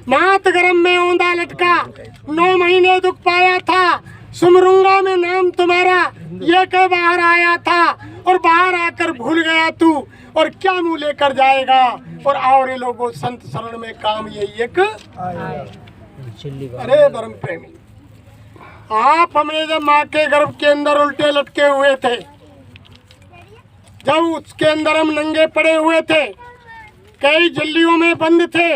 मात गरम में औंधा लटका, 9 महीने दुख पाया था, सुमरूंगा में नाम तुम्हारा ये के बाहर आया था, और बाहर आकर भूल गया तू, और क्या मुंह लेकर जाएगा। और आओ रे लोगों संत शरण में काम यही एक। अरे धर्म प्रेमी, आप हमने जब माँ के गर्भ के अंदर उल्टे लटके हुए थे, जब उसके अंदर हम नंगे पड़े हुए थे, कई जल्लियों में बंद थे,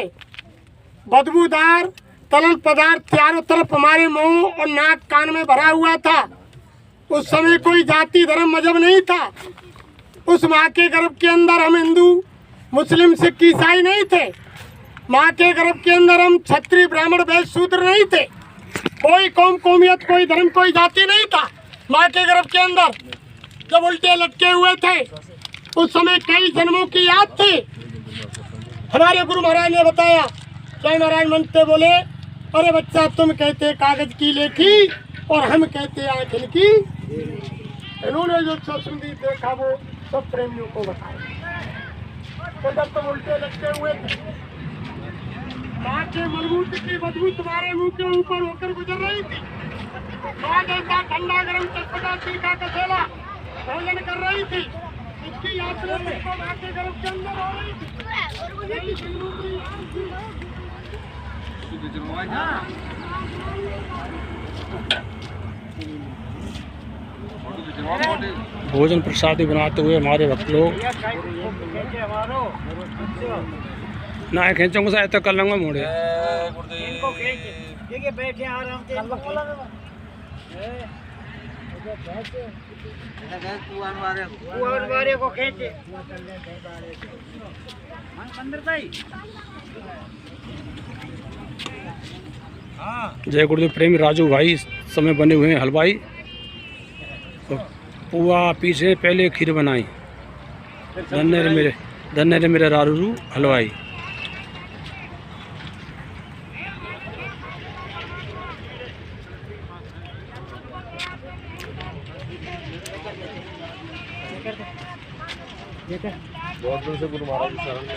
बदबूदार तरल पदार्थ चारों तरफ हमारे मुंह और नाक कान में भरा हुआ था। उस समय कोई जाति धर्म मजहब नहीं था। उस माँ के गर्भ के अंदर हम हिंदू मुस्लिम सिख ईसाई नहीं थे। माँ के गर्भ के अंदर हम क्षत्रिय ब्राह्मण वैश्य शूद्र नहीं थे। कोई कौम कौमियत कोई धर्म कोई जाति नहीं था। माँ के गर्भ के अंदर जब उल्टे लटके हुए थे, उस समय कई जन्मों की याद थी। हमारे गुरु महाराज ने बताया, जय महाराज मनते बोले, अरे बच्चा तुम कहते कागज की लेखी और हम कहते आंखिल की। इन्होंने जो सुंदर देखा वो सब प्रेमियों को बताया। तो जब तुम उल्टे लटके हुए थे, माँ के मलमूत्र की बदबू तुम्हारे मुंह के ऊपर होकर गुजर रही थी। माँ जैसा ठंडा गरम चटपटा तीखा कसेला भोजन कर रही थी। इसकी यात्रा मुझको माँ के गर्भ के अंदर हो रही थी। भोजन प्रसादी बनाते हुए हमारे भक्त लोग ना खींचोगे शायद तो कर लूंगा मोड़े। बैठे आराम से को खींचे जय गुरुदेव प्रेमी राजू भाई समय बने हुए हैं हलवाई। तो पुआ पीछे पहले खीर बनाई, धन्य रे मेरे रारू हलवाई। बहुत दिन से गुरु महाराज की शरण में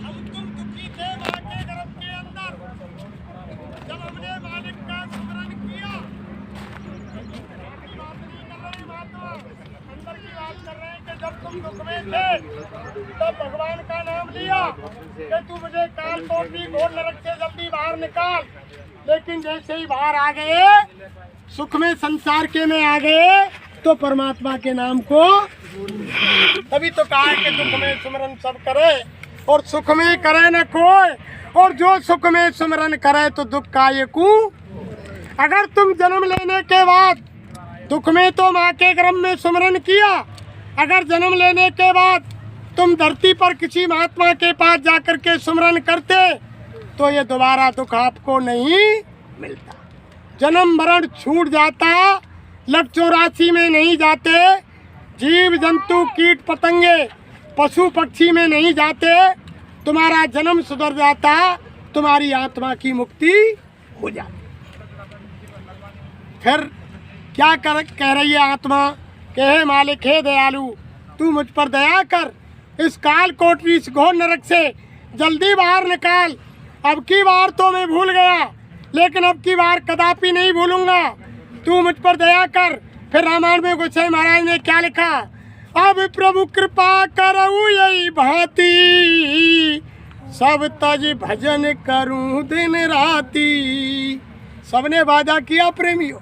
हम तुम दुखी थे माँ के गर्भ के अंदर, जब हमने मालिक का स्मरण किया। बात नहीं कर रहे महात्मा, अंदर की बात कर रहे हैं कि जब तुम दुख में थे तब भगवान का नाम लिया कि तू मुझे काल कोटरी घोर नरक से जल्दी बाहर निकाल। लेकिन जैसे ही बाहर आ गए, सुख में संसार के में आ गए, तो परमात्मा के नाम को तभी तो कहा कि दुख में सुमरन सब करे और सुख में करे न कोई, और जो सुख में सुमरन करे तो दुख का ये कू। अगर तुम जन्म लेने के बाद दुख में तो माँ के गर्भ में सुमरन किया, अगर जन्म लेने के बाद तुम धरती पर किसी महात्मा के पास जाकर के सुमरन करते तो ये दोबारा दुख आपको नहीं मिलता। जन्म मरण छूट जाता, लग 84 में नहीं जाते, जीव जंतु कीट पतंगे पशु पक्षी में नहीं जाते, तुम्हारा जन्म सुधर जाता, तुम्हारी आत्मा की मुक्ति हो जाती। फिर क्या कह रही है आत्मा कि हे मालिक हे दयालु, तू मुझ पर दया कर, इस काल कोठरी इस घोर नरक से जल्दी बाहर निकाल। अब की बार तो मैं भूल गया, लेकिन अब की बार कदापि नहीं भूलूंगा, तू मुझ पर दया कर। फिर रामायण में गोसाई महाराज ने क्या लिखा, अब प्रभु कृपा करऊ यही भांति, सब तज भजन करूं दिन राती। सबने वादा किया प्रेमियों,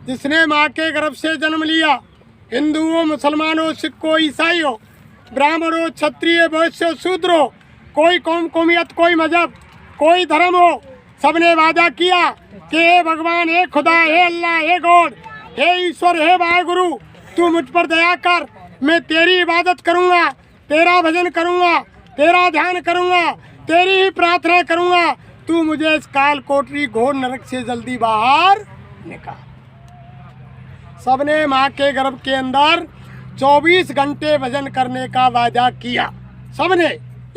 जिसने माँ के गर्भ से जन्म लिया, हिंदुओं मुसलमानों सिखों ईसाइयों ब्राह्मणों क्षत्रिय वैश्य शूद्रों, कोई कौम कौमियत कोई मजहब कोई धर्म हो, सबने वादा किया कि हे भगवान हे खुदा हे अल्लाह हे गॉड हे ईश्वर हे वाहेगुरु, तू मुझ पर दया कर, मैं तेरी इबादत करूँगा, तेरा भजन करूँगा, तेरा ध्यान करूँगा, तेरी ही प्रार्थना करूँगा, तू मुझे इस काल कोठरी घोर नरक से जल्दी बाहर निकाल। सबने माँ के गर्भ के अंदर 24 घंटे भजन करने का वादा किया। सबने,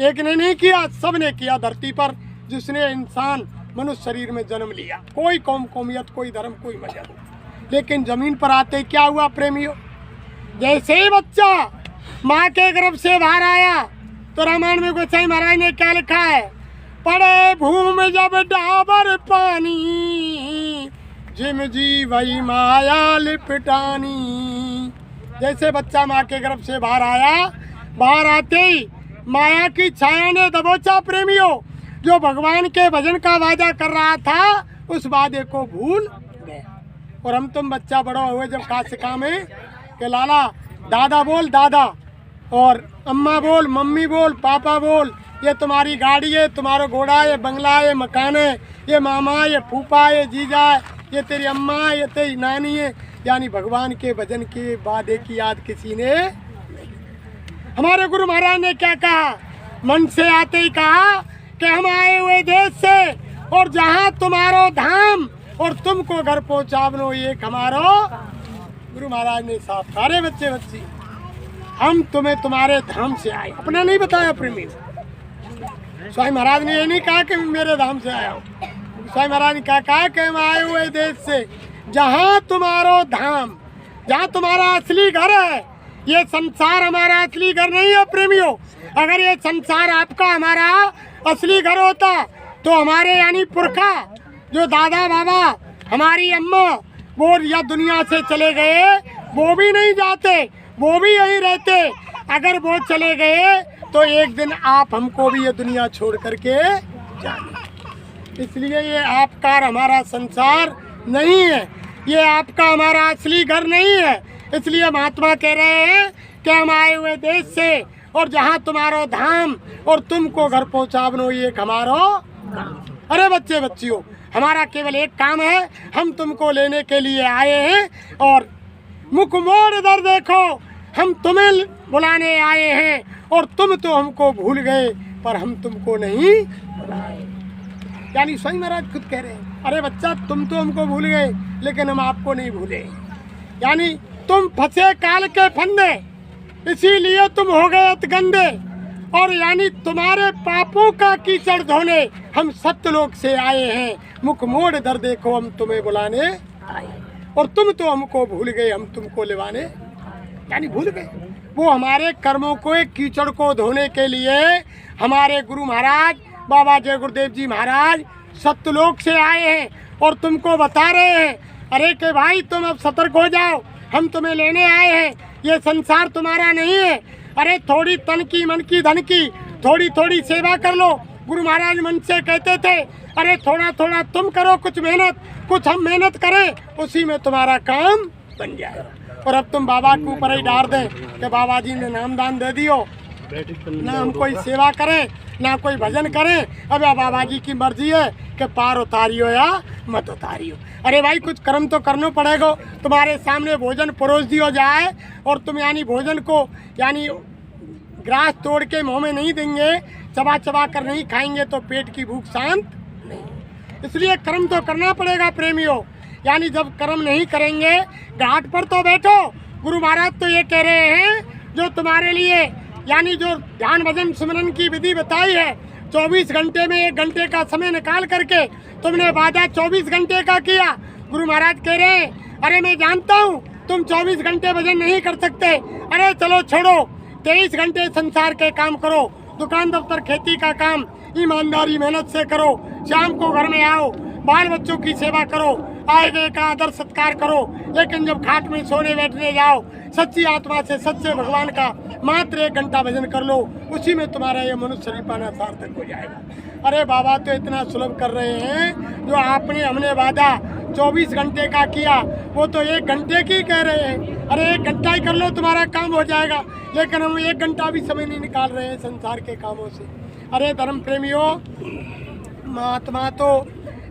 एक ने नहीं किया, सबने किया धरती पर जिसने इंसान मनुष्य शरीर में जन्म लिया। कोई कौम कौमियत, कोई धर्म, कोई मजहब। लेकिन जमीन पर आते क्या हुआ प्रेमियों, जैसे ही बच्चा माँ के गर्भ से बाहर आया तो रामायण में गोसाई महाराज ने क्या लिखा है, पड़े भूमि जब डाबर पानी, जिम जी वही माया लिपटानी। जैसे बच्चा माँ के गर्भ से बाहर आया, बाहर आते ही माया की छाया ने दबोचा प्रेमियों। जो भगवान के भजन का वादा कर रहा था उस वादे को भूल गए। और हम तुम बच्चा बड़ा हुए जब कहा सिखा में कि लाला दादा बोल दादा, और अम्मा बोल मम्मी बोल, पापा बोल, ये तुम्हारी गाड़ी है, तुम्हारा घोड़ा, ये बंगला, ये मकान है, ये मामा, ये फूफा, ये जीजा, ये तेरी अम्मा, ये तेरी नानी है। यानी भगवान के भजन के वादे की याद किसी ने नहीं। हमारे गुरु महाराज ने क्या कहा, मन से आते ही कहा कि हम आए हुए देश से और जहाँ तुम्हारो धाम और तुमको घर पहुँचावनो एक हमारो। गुरु महाराज ने साफ कहा, अरे बच्चे बच्ची, हम तुम्हें तुम्हारे धाम से आए, अपना नहीं बताया प्रेमी। स्वामी महाराज ने ये नहीं कहा कि मेरे धाम से आया हूँ। स्वामी महाराज ने क्या कहा कि हम आए हुए देश से जहाँ तुम्हारो धाम, जहाँ तुम्हारा असली घर है। ये संसार हमारा असली घर नहीं है प्रेमियों। अगर ये संसार आपका हमारा असली घर होता तो हमारे यानी पुरखा जो दादा बाबा, हमारी अम्मा, वो या दुनिया से चले गए, वो भी नहीं जाते, वो भी यहीं रहते। अगर वो चले गए तो एक दिन आप हमको भी ये दुनिया छोड़ करके जाने। इसलिए ये आपका और हमारा संसार नहीं है, ये आपका हमारा असली घर नहीं है। इसलिए महात्मा कह रहे हैं कि हम आए हुए देश से और जहाँ तुम्हारो धाम और तुमको घर पहुँचावनो ये हमारो। अरे बच्चे बच्चियों, हमारा केवल एक काम है, हम तुमको लेने के लिए आए हैं और मुख मोड़ इधर देखो, हम तुम्हें बुलाने आए हैं और तुम तो हमको भूल गए पर हम तुमको नहीं बुलाए। यानी स्वामी महाराज खुद कह रहे हैं, अरे बच्चा तुम तो हमको भूल गए लेकिन हम आपको नहीं भूले। यानी तुम फंसे काल के फंदे, इसीलिए तुम हो गए अति गंदे। और यानी तुम्हारे पापों का कीचड़ धोने हम सत्यलोक से आए हैं। मुख मोड़ इधर देखो, हम तुम्हें बुलाने आए और तुम तो हमको भूल गए, हम तुमको लेवाने। यानी भूल गए। वो हमारे कर्मों को, एक कीचड़ को धोने के लिए हमारे गुरु महाराज बाबा जय गुरुदेव जी महाराज सत्यलोक से आए हैं और तुमको बता रहे हैं, अरे के भाई तुम अब सतर्क हो जाओ, हम तुम्हें लेने आए हैं। ये संसार तुम्हारा नहीं है। अरे थोड़ी तन की मन की धन की थोड़ी थोड़ी सेवा कर लो। गुरु महाराज मन से कहते थे, अरे थोड़ा थोड़ा तुम करो कुछ मेहनत, कुछ हम मेहनत करें, उसी में तुम्हारा काम बन जाएगा। और अब तुम बाबा के ऊपर ही डाल दें कि बाबा जी ने नामदान दे दियो, ना हम कोई सेवा करें ना कोई भजन करें। अब बाबा जी की मर्जी है कि पार उतारियो या मत उतारियो। अरे भाई कुछ कर्म तो करना पड़ेगा। तुम्हारे सामने भोजन परोस दियो जाए और तुम यानी भोजन को यानी ग्रास तोड़ के मुँह में नहीं देंगे, चबा चबा कर नहीं खाएंगे तो पेट की भूख शांत नहीं। इसलिए कर्म तो करना पड़ेगा प्रेमियों। यानी जब कर्म नहीं करेंगे, घाट पर तो बैठो। गुरु महाराज तो ये कह रहे हैं जो तुम्हारे लिए यानी जो ध्यान भजन सिमरन की विधि बताई है, 24 घंटे में 1 घंटे का समय निकाल करके तुमने वादा 24 घंटे का किया। गुरु महाराज कह रहे हैं, अरे मैं जानता हूँ तुम 24 घंटे भजन नहीं कर सकते, अरे चलो छोड़ो, 23 घंटे संसार के काम करो, दुकान दफ्तर खेती का काम ईमानदारी मेहनत से करो, शाम को घर में आओ, बाल बच्चों की सेवा करो, आए गए का आदर सत्कार करो। लेकिन जब खाट में सोने बैठने जाओ, सच्ची आत्मा से सच्चे भगवान का मात्र 1 घंटा भजन कर लो, उसी में तुम्हारा ये मनुष्य शरीर पाना सार्थक हो जाएगा। अरे बाबा तो इतना सुलभ कर रहे हैं, जो आपने हमने वादा 24 घंटे का किया वो तो 1 घंटे की कह रहे हैं। अरे 1 घंटा ही कर लो तुम्हारा काम हो जाएगा, लेकिन हम 1 घंटा भी समय नहीं निकाल रहे हैं संसार के कामों से। अरे धर्म प्रेमियों, महात्मा तो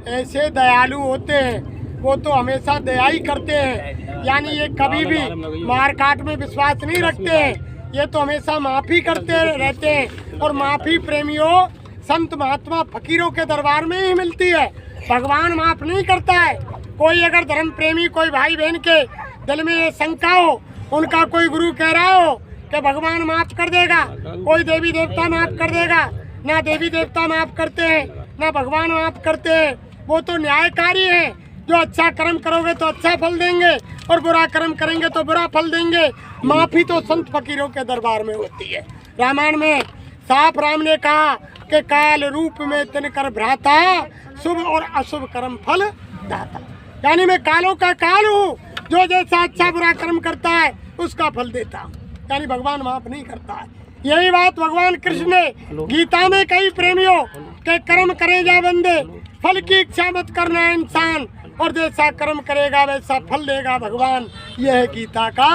ऐसे दयालु होते हैं, वो तो हमेशा दया ही करते हैं। यानी ये कभी भी मार काट में विश्वास नहीं रखते हैं, ये तो हमेशा माफ़ी करते रहते हैं। और माफ़ी प्रेमियों संत महात्मा फकीरों के दरबार में ही मिलती है, भगवान माफ़ नहीं करता है। कोई अगर धर्म प्रेमी कोई भाई बहन के दिल में ये शंका हो, उनका कोई गुरु कह रहा हो कि भगवान माफ कर देगा, कोई देवी देवता माफ कर देगा, ना देवी देवता माफ करते हैं ना भगवान माफ करते हैं। वो तो न्यायकारी है, जो अच्छा कर्म करोगे तो अच्छा फल देंगे और बुरा कर्म करेंगे तो बुरा फल देंगे। माफी तो संत फकीरों के दरबार में होती है। रामायण में साफ राम ने कहा कि काल रूप में तिनकर भ्राता, शुभ और अशुभ कर्म फल दाता। यानी मैं कालों का काल हूँ, जो जैसा अच्छा बुरा कर्म करता है उसका फल देता हूँ। यानी भगवान माफ नहीं करता है। यही बात भगवान कृष्ण ने गीता में कही प्रेमियों के कर्म करे जा बंदे, फल की इच्छा मत करना इंसान, और जैसा कर्म करेगा वैसा फल देगा भगवान। यह है गीता का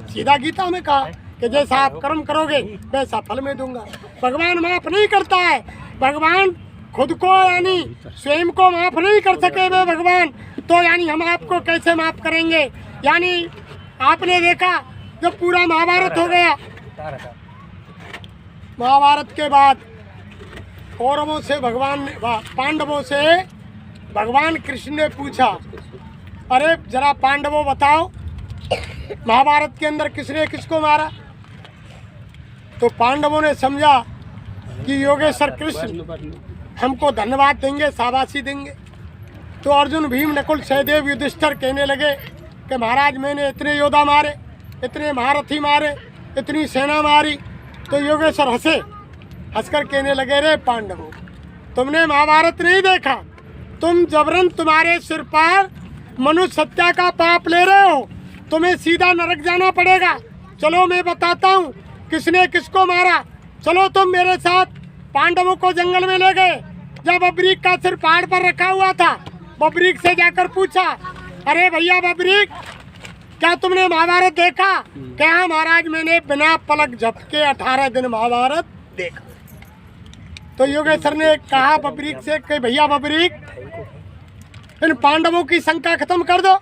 सीधा गीता में कहा कि जैसा आप कर्म करोगे वैसा फल में दूंगा। भगवान माफ नहीं करता है। भगवान खुद को यानी स्वयं को माफ नहीं कर सके वे भगवान, तो यानी हम आपको कैसे माफ करेंगे। यानी आपने देखा जब पूरा महाभारत हो गया, महाभारत के बाद कौरवों से पांडवों से भगवान कृष्ण ने पूछा, अरे जरा पांडवों बताओ महाभारत के अंदर किसने किसको मारा। तो पांडवों ने समझा कि योगेश्वर कृष्ण हमको धन्यवाद देंगे, शाबाशी देंगे। तो अर्जुन, भीम, नकुल, सहदेव, युधिष्ठिर कहने लगे कि महाराज मैंने इतने योद्धा मारे, इतने महारथी मारे, इतनी सेना मारी। तो योगेश्वर हंसे, हंसकर कहने लगे, रे पांडवों, तुमने महाभारत नहीं देखा, तुम जबरन तुम्हारे सिर पर मनुष्य हत्या का पाप ले रहे हो, तुम्हें सीधा नरक जाना पड़ेगा। चलो मैं बताता हूँ किसने किसको मारा। चलो तुम मेरे साथ। पांडवों को जंगल में ले गए। जब बबरीक का सिर पहाड़ पर रखा हुआ था, बबरीक से जाकर पूछा, अरे भैया बबरीक, क्या तुमने महाभारत देखा? क्या महाराज मैंने बिना पलक झपके 18 दिन महाभारत देखा। तो योगेश्वर ने कहा बबरीक से कि भैया बबरीक, इन पांडवों की शंका खत्म कर दो,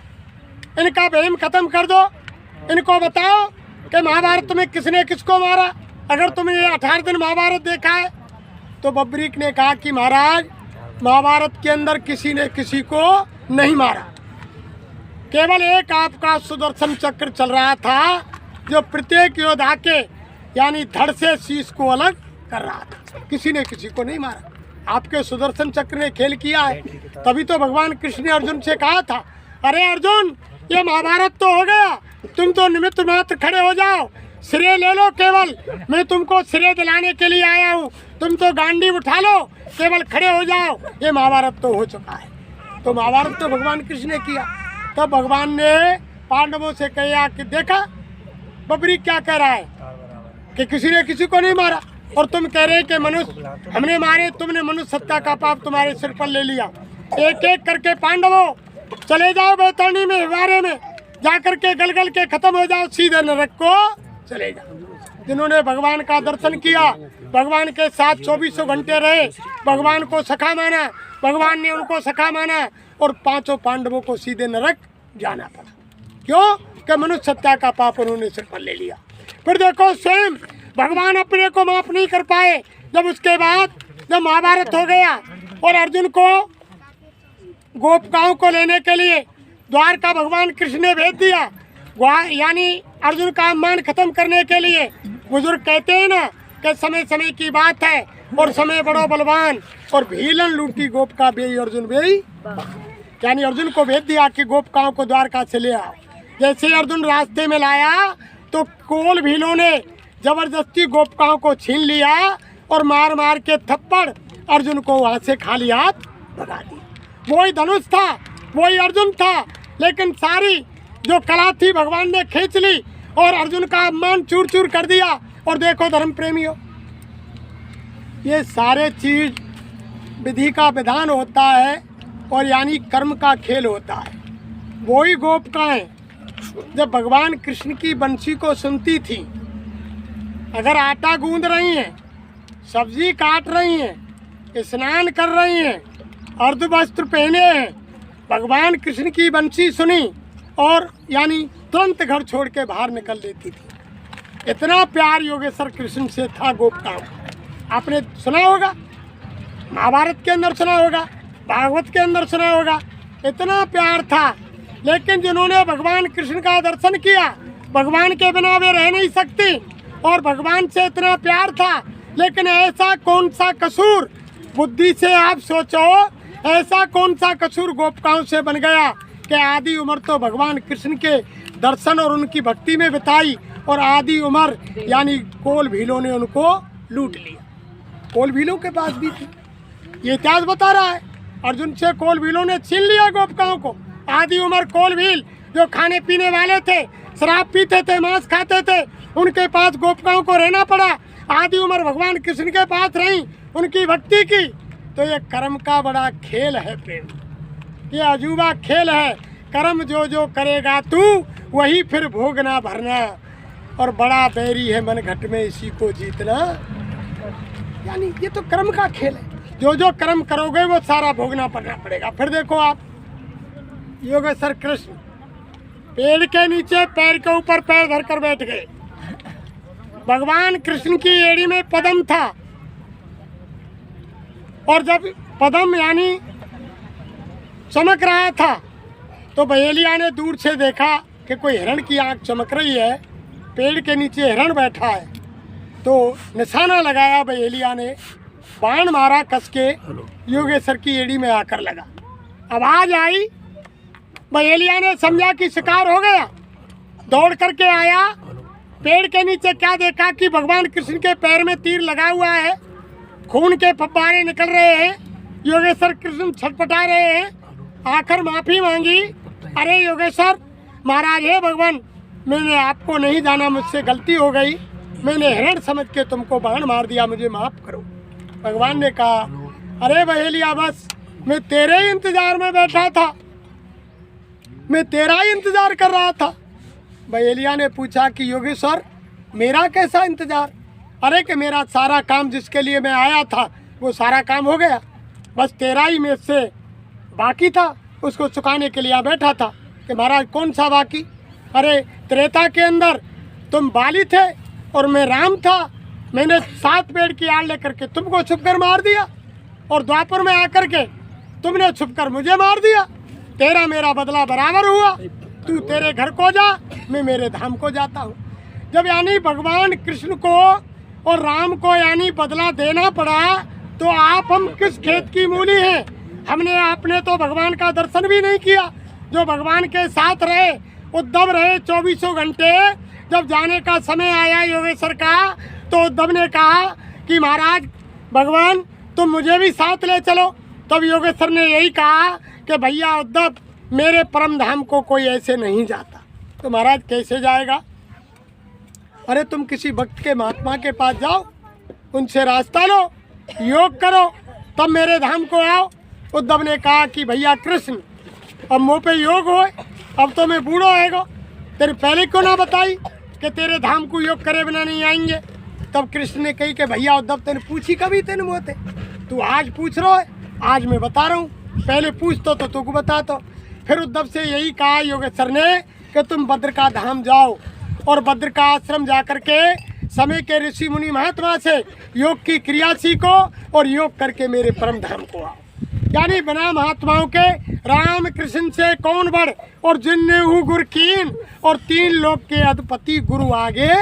इनका वहम खत्म कर दो, इनको बताओ कि महाभारत में किसने किसको मारा। अगर तुमने 18 दिन महाभारत देखा है। तो बबरीक ने कहा कि महाराज महाभारत के अंदर किसी ने किसी को नहीं मारा, केवल एक आपका सुदर्शन चक्र चल रहा था, जो प्रत्येक योद्धा के यानी धड़ से शीश को अलग कर रहा था। किसी ने किसी को नहीं मारा, आपके सुदर्शन चक्र ने खेल किया है। तभी तो भगवान कृष्ण ने अर्जुन से कहा था, अरे अर्जुन, ये महाभारत तो हो गया, तुम तो निमित्त मात्र खड़े हो जाओ, श्रेय ले लो। केवल मैं तुमको श्रेय दिलाने के लिए आया हूँ, तुम तो गांडी उठा लो, केवल खड़े हो जाओ, ये महाभारत तो हो चुका है। तो महाभारत तो भगवान कृष्ण ने किया। तब भगवान ने पांडवों से कहा कि देखा बबरीक क्या कह रहा है कि किसी ने किसी को नहीं मारा, और तुम कह रहे कि मनुष्य हमने मारे, तुमने मनुष्य हत्या का पाप तुम्हारे सिर पर ले लिया। एक एक करके पांडवों चले जाओ बैतरणी में, हिवारे में जाकर के गल के खत्म हो जाओ, सीधे नरक को चले जाओ। जिन्होंने भगवान का दर्शन किया, भगवान के साथ 24 घंटे रहे, भगवान को सखा माना, भगवान ने उनको सखा माना, और 5 पांडवों को सीधे नरक जाना पड़ा। क्यों? कि मनुष्य हत्या का पाप उन्होंने सिर पर ले लिया। फिर देखो स्वयं भगवान अपने को माफ नहीं कर पाए। जब उसके बाद जब महाभारत हो गया और अर्जुन को गोपिकाओं को लेने के लिए द्वारका भगवान कृष्ण ने भेज दिया, यानी अर्जुन का अपमान खत्म करने के लिए। बुजुर्ग कहते हैं ना कि समय समय की बात है और समय बड़ो बलवान, और भीलन लूटी गोपिका बेई अर्जुन बेई। यानी अर्जुन को भेज दिया कि गोपिकाओं को द्वारका से ले आओ। जैसे अर्जुन रास्ते में लाया तो कोल भीलों ने जबरदस्ती गोपिकाओं को छीन लिया और मार मार के थप्पड़ अर्जुन को वहाँ से खाली हाथ भगा दिया। वही धनुष था, वही अर्जुन था, लेकिन सारी जो कला थी भगवान ने खींच ली और अर्जुन का अपमान चूर चूर कर दिया। और देखो धर्म प्रेमियों, ये सारे चीज विधि का विधान होता है और यानी कर्म का खेल होता है। वही गोपिकाएं जब भगवान कृष्ण की बंसी को सुनती थी, अगर आटा गूंद रही हैं, सब्जी काट रही हैं, स्नान कर रही हैं, अर्ध वस्त्र पहने हैं, भगवान कृष्ण की बंसी सुनी और यानी तुरंत घर छोड़ के बाहर निकल लेती थी। इतना प्यार योगेश्वर कृष्ण से था गोपिकाओं का। आपने सुना होगा, महाभारत के अंदर सुना होगा, भागवत के अंदर सुना होगा, इतना प्यार था। लेकिन जिन्होंने भगवान कृष्ण का दर्शन किया, भगवान के बिना वे रह नहीं सकती और भगवान से इतना प्यार था। लेकिन ऐसा कौन सा कसूर, बुद्धि से आप सोचो, ऐसा कौन सा कसूर गोपिकाओं से बन गया कि आधी उम्र तो भगवान कृष्ण के दर्शन और उनकी भक्ति में बिताई और आधी उम्र यानी कोल भीलों ने उनको लूट लिया। कोल भीलों के पास भी थी, ये इतिहास बता रहा है। अर्जुन से कोल भीलों ने छीन लिया गोपिकाओं को। आधी उम्र कोल भील जो खाने पीने वाले थे, शराब पीते थे, मांस खाते थे, उनके पास गोपिकाओं को रहना पड़ा। आधी उम्र भगवान कृष्ण के पास रही, उनकी भक्ति की। तो ये कर्म का बड़ा खेल है प्रेम, ये अजूबा खेल है। कर्म जो जो करेगा तू वही फिर भोगना भरना, और बड़ा बैरी है मन घट में इसी को जीतना। यानी ये तो कर्म का खेल है, जो जो कर्म करोगे वो सारा भोगना पड़ना पड़ेगा। फिर देखो आप, योगेश्वर कृष्ण पेड़ के नीचे पैर के ऊपर पैर धरकर बैठ गए। भगवान कृष्ण की एड़ी में पद्म था, और जब पद्म यानी चमक रहा था तो बहेलिया ने दूर से देखा कि कोई हिरण की आंख चमक रही है, पेड़ के नीचे हिरण बैठा है। तो निशाना लगाया बहेलिया ने, बाण मारा कस के, योगेश्वर की एड़ी में आकर लगा। आवाज आई, बहेलिया ने समझा कि शिकार हो गया, दौड़ करके आया। पेड़ के नीचे क्या देखा कि भगवान कृष्ण के पैर में तीर लगा हुआ है, खून के फव्वारे निकल रहे हैं, योगेश्वर कृष्ण छटपटा रहे हैं। आखिर माफी मांगी, अरे योगेश्वर महाराज, हे भगवान, मैंने आपको नहीं जाना, मुझसे गलती हो गई, मैंने हिरण समझ के तुमको बाण मार दिया, मुझे माफ करो। भगवान ने कहा, अरे बहेलिया, बस मैं तेरे ही इंतजार में बैठा था, मैं तेरा ही इंतजार कर रहा था। बहेलिया ने पूछा कि योगेश्वर मेरा कैसा इंतजार? अरे कि मेरा सारा काम जिसके लिए मैं आया था वो सारा काम हो गया, बस तेरा ही मेरे से बाकी था, उसको चुकाने के लिए आ बैठा था। कि महाराज कौन सा बाकी? अरे त्रेता के अंदर तुम बाली थे और मैं राम था, मैंने 7 पेड़ की आड़ लेकर के तुमको छुपकर मार दिया, और द्वापर में आकर के तुमने छुपकर मुझे मार दिया। तेरा मेरा बदला बराबर हुआ, तू तेरे घर को जा, मैं मेरे धाम को जाता हूँ। जब यानी भगवान कृष्ण को और राम को यानी बदला देना पड़ा, तो आप हम किस खेत की मूली हैं? हमने आपने तो भगवान का दर्शन भी नहीं किया, जो भगवान के साथ रहे, उद्धव रहे 24 घंटे। जब जाने का समय आया योगेश्वर का, तो उद्धव ने कहा कि महाराज भगवान तुम मुझे भी साथ ले चलो। तब योगेश्वर ने यही कहा कि भैया उद्धव, मेरे परम धाम को कोई ऐसे नहीं जाता। तो महाराज कैसे जाएगा? अरे तुम किसी भक्त के महात्मा के पास जाओ, उनसे रास्ता लो, योग करो, तब मेरे धाम को आओ। उद्धव ने कहा कि भैया कृष्ण, अब मुँह पे योग हो, अब तो मैं बूढ़ा होएगा, तेरे पहले क्यों ना बताई कि तेरे धाम को योग करे बिना नहीं आएंगे। तब कृष्ण ने कही कि भैया उद्धव, तेने पूछी कभी तेने मुँह ते? तू आज पूछ रहा है, आज मैं बता रहा हूँ, पहले पूछ तो तुमको बताता। फिर उद्धव से यही कहा योगेश्वर ने कि तुम भद्र का धाम जाओ, और भद्र का आश्रम जाकर के समय के ऋषि मुनि महात्मा से योग की क्रिया सीखो, और योग करके मेरे परम धाम को आओ। यानी बिना महात्माओं के राम कृष्ण से कौन बढ़, और जिन्ने हु गुर कीन, और 3 लोक के अधिपति गुरु आगे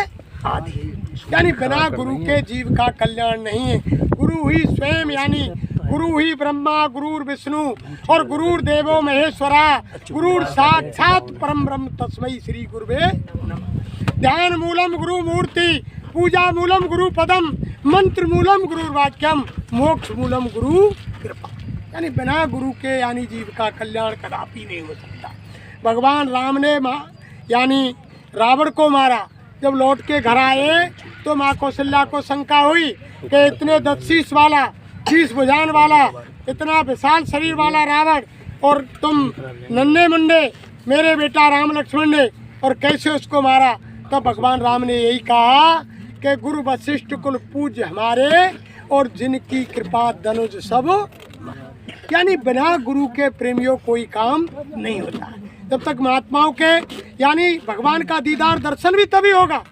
आदि। यानी बिना गुरु के जीव का कल्याण नहीं है। गुरु ही स्वयं, यानी गुरु ही ब्रह्मा, गुरुर विष्णु, और गुरुर देवो महेश्वरा, गुरुर साक्षात परम ब्रह्म, तस्मै श्री गुरुवे नमः। ध्यान मूलम गुरु मूर्ति, पूजा मूलम गुरु पदम, मंत्र मूलम गुरु वाक्यम, मोक्ष मूलम गुरु कृपा। यानी बिना गुरु के यानी जीव का कल्याण कदापि नहीं हो सकता। भगवान राम ने यानी रावण को मारा, जब लौट के घर आए तो माँ कौशल्या को शंका हुई कि इतने 10 शीश वाला, 20 भुजान वाला, इतना विशाल शरीर वाला रावण, और तुम नन्हे मुंडे मेरे बेटा राम लक्ष्मण ने, और कैसे उसको मारा? तो भगवान राम ने यही कहा कि गुरु वशिष्ठ कुल पूज्य हमारे, और जिनकी कृपा धनुज सब। यानी बिना गुरु के प्रेमियों कोई काम नहीं होता। जब तक महात्माओं के यानी भगवान का दीदार दर्शन भी तभी होगा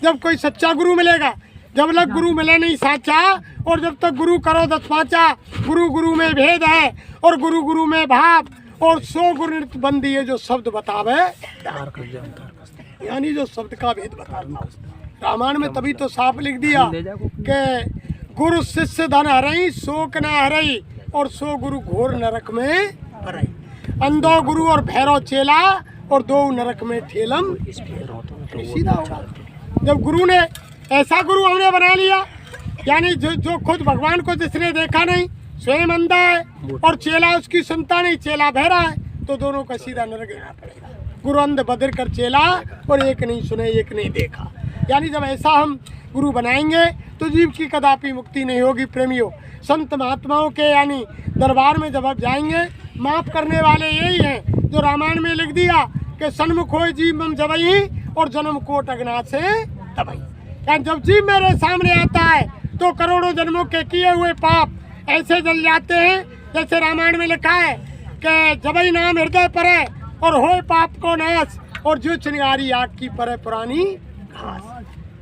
जब कोई सच्चा गुरु मिलेगा। जब लग गुरु मिले नहीं साचा, और जब तक गुरु करो 10 पाँचा। गुरु गुरु में भेद है, और गुरु गुरु में भाव, और 100 गुरु नृत्य बंदी है जो शब्द बतावे, यानी जो शब्द का भेद बताता। रामायण में तभी तो साफ लिख दिया कि गुरु शिष्य धन हरई शोक न हरई और 100 गुरु घोर नरक में भरई। अंधो गुरु और भैरव चेला और 2 नरक में ठेलम। सीधा होगा। जब गुरु ने ऐसा गुरु हमने बना लिया, यानी जो खुद भगवान को जिसने देखा नहीं, स्वयं अंधा है और चेला उसकी सुनता नहीं, चेला बहरा है, तो दोनों का सीधा नरक जाना पड़ेगा। गुरु अंध बदर कर चेला और एक नहीं सुने एक नहीं देखा। यानी जब ऐसा हम गुरु बनाएंगे तो जीव की कदापि मुक्ति नहीं होगी। प्रेमियों, संत महात्माओं के यानी दरबार में जब आप जाएंगे, माफ करने वाले यही हैं जो रामायण में लिख दिया कि सन्मुख हो जीव मम जबई और जन्म कोट अगना से तबई। यानी जब जीव मेरे सामने आता है तो करोड़ों जन्मों के किए हुए पाप ऐसे जल जाते हैं, जैसे रामायण में लिखा है कि जबई नाम हृदय पर है और होए पाप को नाश और जो चिंगारी आग की पर पुरानी घास।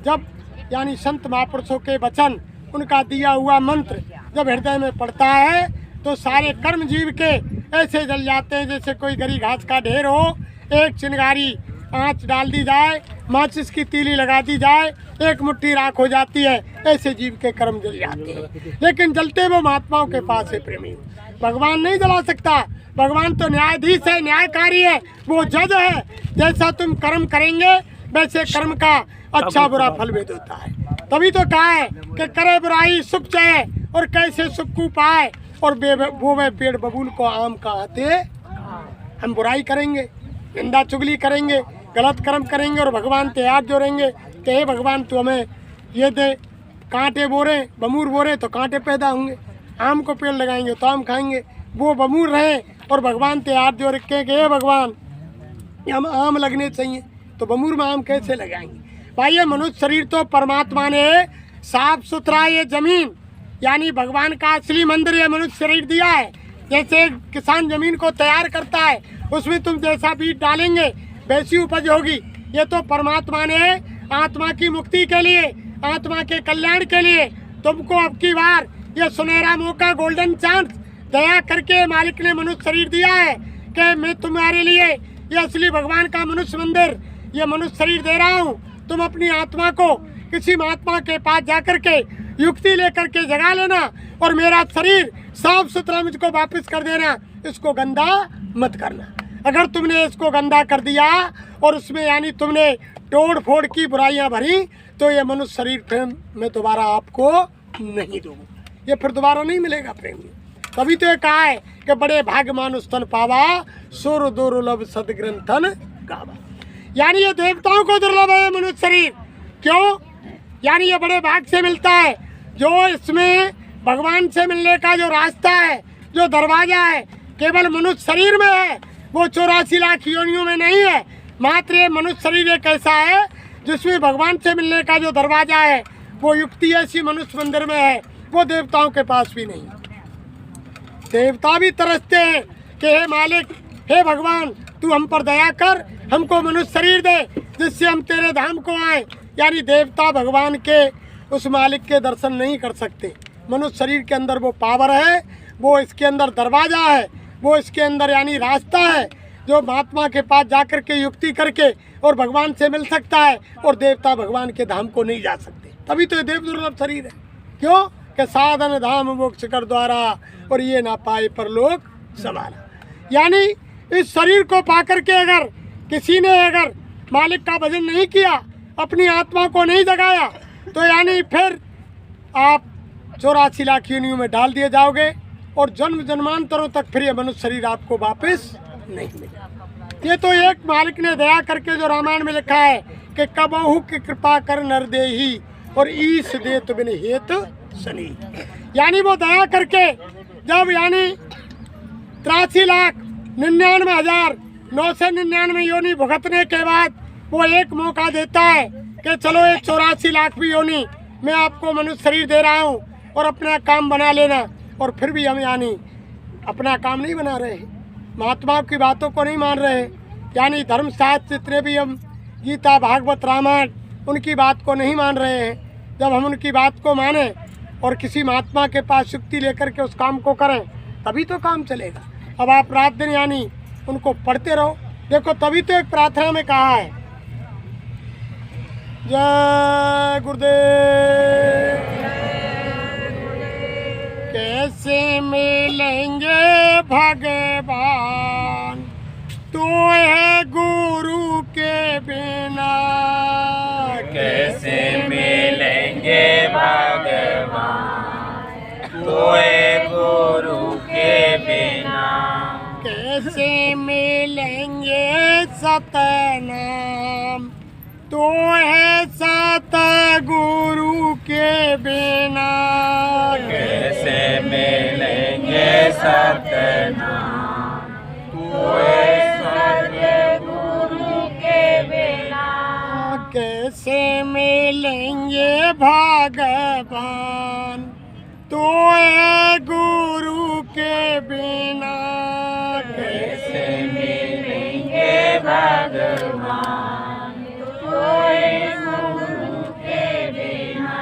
जब यानी संत महापुरुषों के वचन, उनका दिया हुआ मंत्र जब हृदय में पड़ता है तो सारे कर्म जीव के ऐसे जल जाते हैं जैसे कोई गरी घास का ढेर हो, एक चिंगारी आँच डाल दी जाए, माचिस की तीली लगा दी जाए, एक मुट्ठी राख हो जाती है, ऐसे जीव के कर्म जल जाते हैं। लेकिन जलते वो महात्माओं के पास है। प्रेमी, भगवान नहीं जला सकता। भगवान तो न्यायाधीश है, न्यायकारी है, वो जज है। जैसा तुम कर्म करेंगे वैसे कर्म का अच्छा बुरा फल भेद होता है। तभी तो कहा है कि करे बुराई सुख चाहे और कैसे सुख को पाए और वो पेड़ बबूल को आम कहते। हम बुराई करेंगे, निंदा चुगली करेंगे, गलत कर्म करेंगे और भगवान से हाथ जोड़ेंगे कि हे भगवान तू हमें ये दे, कांटे बोरे बमूर बोरे तो कांटे पैदा होंगे, आम को पेड़ लगाएंगे तो आम खाएंगे, वो बमूर रहे और भगवान से हाथ जोड़ के हे भगवान हम आम लगने चाहिए, तो बमूर में आम कैसे लगाएंगे। भाई ये मनुष्य शरीर तो परमात्मा ने साफ सुथरा, ये जमीन यानी भगवान का असली मंदिर ये मनुष्य शरीर दिया है। जैसे किसान जमीन को तैयार करता है, उसमें तुम जैसा बीज डालेंगे वैसी उपज होगी। ये तो परमात्मा ने आत्मा की मुक्ति के लिए, आत्मा के कल्याण के लिए तुमको अब की बार ये सुनहरा मौका, गोल्डन चांस दया करके मालिक ने मनुष्य शरीर दिया है कि मैं तुम्हारे लिए ये असली भगवान का मनुष्य मंदिर, ये मनुष्य शरीर दे रहा हूँ। तुम अपनी आत्मा को किसी महात्मा के पास जाकर के युक्ति लेकर के जगा लेना और मेरा शरीर साफ सुथरा मुझको वापस कर देना, इसको गंदा मत करना। अगर तुमने इसको गंदा कर दिया और उसमें यानी तुमने तोड़ फोड़ की बुराइयां भरी तो ये मनुष्य शरीर फिर मैं दोबारा आपको नहीं दूंगा, ये फिर दोबारा नहीं मिलेगा। प्रेमी, तभी तो ये कहा है कि बड़े भाग्य मानुष तन पावा सुर दुर्लभ सदग्रंथन गावा। यानी ये देवताओं को दुर्लभ है मनुष्य शरीर। क्यों? यानी ये बड़े भाग से मिलता है। जो इसमें भगवान से मिलने का जो रास्ता है, जो दरवाजा है, केवल मनुष्य शरीर में है, वो 84 लाख योनियों में नहीं है। मात्र ये मनुष्य शरीर एक ऐसा है जिसमें भगवान से मिलने का जो दरवाजा है वो युक्ति ऐसी मनुष्य मंदिर में है, वो देवताओं के पास भी नहीं। देवता भी तरसते हैं कि हे मालिक, हे भगवान, तू हम पर दया कर, हमको मनुष्य शरीर दे जिससे हम तेरे धाम को आए। यानी देवता भगवान के उस मालिक के दर्शन नहीं कर सकते। मनुष्य शरीर के अंदर वो पावर है, वो इसके अंदर दरवाजा है, वो इसके अंदर यानी रास्ता है जो महात्मा के पास जाकर के युक्ति करके और भगवान से मिल सकता है, और देवता भगवान के धाम को नहीं जा सकते। तभी तो ये देव दुर्लभ शरीर है। क्यों? कि साधन धाम मोक्ष कर द्वारा और ये ना पाए पर लोग समाना। यानी इस शरीर को पाकर के अगर किसी ने अगर मालिक का भजन नहीं किया, अपनी आत्मा को नहीं जगाया, तो यानी फिर आप 84 लाख योनियों में डाल दिए जाओगे और जन्म जन्मांतरों तक फिर ये मनुष्य शरीर आपको वापस नहीं मिलेगा। ये तो एक मालिक ने दया करके जो रामायण में लिखा है कि कबहू की कृपा कर नर देही और ईश देत बिन हेत सनी। यानी वो दया करके जब यानी 83,99,999 योनि भुगतने के बाद वो एक मौका देता है कि चलो ये 84 लाख भी योनि मैं आपको मनुष्य शरीर दे रहा हूँ और अपना काम बना लेना। और फिर भी हम यानी अपना काम नहीं बना रहे, महात्माओं की बातों को नहीं मान रहे। यानी धर्मशास्त्र जितने भी हम गीता भागवत रामायण उनकी बात को नहीं मान रहे हैं। जब हम उनकी बात को माने और किसी महात्मा के पास युक्ति लेकर के उस काम को करें तभी तो काम चलेगा। अब आप रात दिन यानी उनको पढ़ते रहो। देखो तभी तो एक प्रार्थना में कहा है, जय गुरुदेव। कैसे मिलेंगे भगवान, तू है गुरु के बिना। कैसे मिलेंगे भगवान, तोए गुरु के बिना। कैसे मिलेंगे सतनाम, तो है सतगुरु के बिना। कैसे मिलेंगे सतनाम, तोए सतगुरु के बिना। कैसे मिलेंगे भगवान, तो है गुरु के बिना। कैसे मिलेंगे भगवान, तोए गुरु के बिना।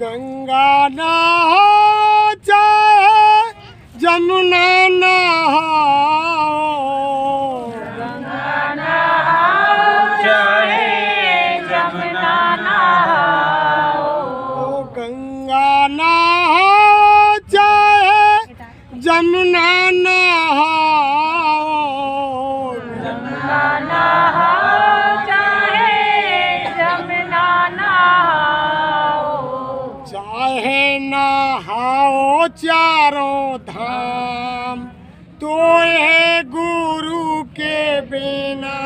गंगा नहाओ चाहे जमुना नहाओ, गंगा नहाओ चाहे जमुना नहाओ। गंगा नहाओ चाहे जमुना नहाओ। जमुना नहाओ चाहे जमुना नहाओ। चाहे नहाओ चारों धाम, तो है गुरु के बिना।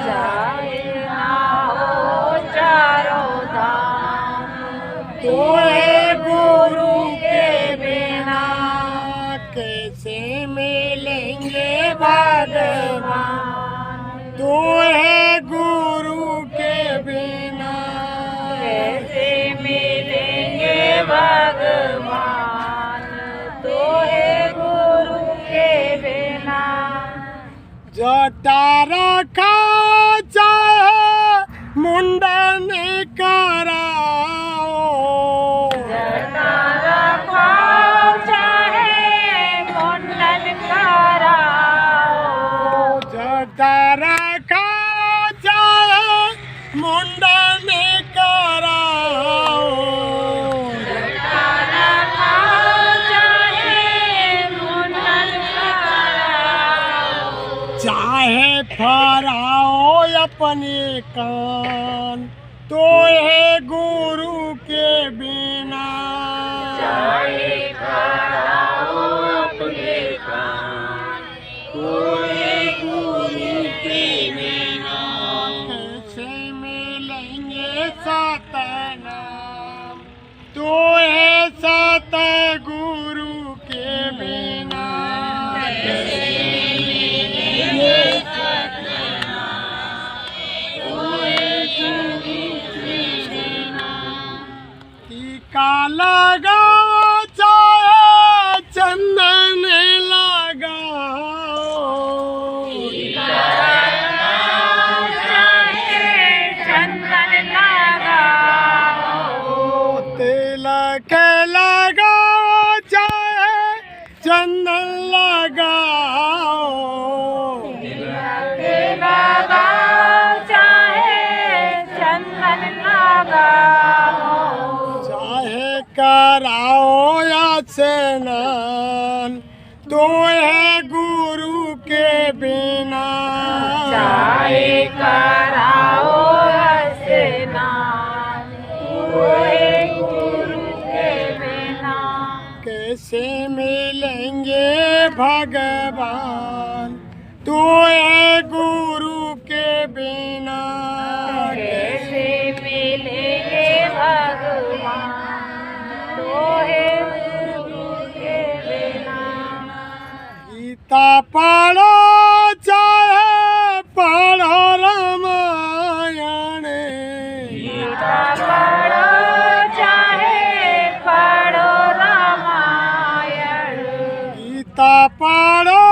चाहे नहाओ चारों धाम, तो है गुरु के बिना। कैसे मिलेंगे भगवान, तो है गुरु के बिना। कैसे मिलेंगे भगवान, तोए गुरु के बिना। जटा रखा चाहे मुंडन कराओ, जटा रखाओ चाहे मुंडन कराओ। जटा रखा चाहे मुंडन कराओ। जटा रखाओ चाहे मुंडन कराओ। चाहे फराओ अपने कान, तो है गुरु के बिना। चाहे कराओ अपने कान, तोए गुरु के बिना। कैसे मिलेंगे सतनाम, तो है सतगुरु के बिना। टीका लगाओ चाहे चंदन लगाओ, चंदन लगाओ। तिलक लगाओ चाहे चंदन लगाओ। लगाओ चाहे चंदन लगाओ। चाहे कराओ या स्नान, तो है गुरु के बिना। चाहे कराओ स्नान, तोए गुरु के बिना। कैसे मिलेंगे भगवान, तो है गुरु के बिना। कैसे मिलेंगे भगवान, तोए गुरु के बिना। गीता पढ़ो चाहे पढ़ो रामायण, गीता पढ़ो चाहे पढ़ो रामायण। गीता पढ़ो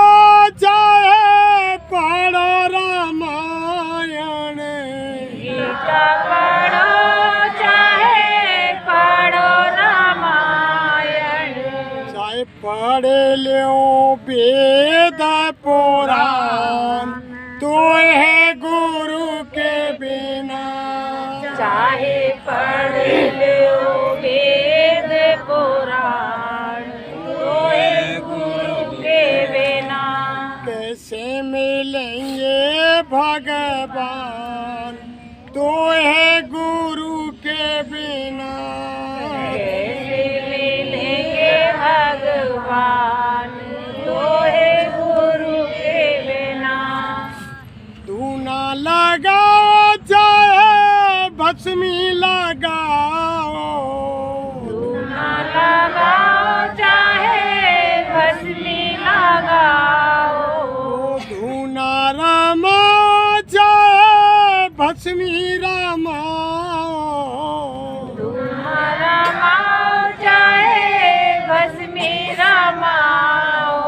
चाहे पढ़ो रामायण। गीता पढ़ो चाहे पढ़ो रामायण। चाहे पढ़े लो वेद पुराण तो है गुरु के बिना। चाहे पढ़ लो वेद पुराण तो गुरु के बिना। कैसे मिलेंगे भगवान तो है गुरु के बिना। कैसे मिलेंगे भगवान तो है गुरु के बिना। धूना लगाओ चाहे भस्मी लगाओ। धूना लगाओ चाहे भस्मी लगाओ। धूना रमाओ चाहे भस्मी रमाओ। धूना रमाओ चाहे भस्मी रमाओ।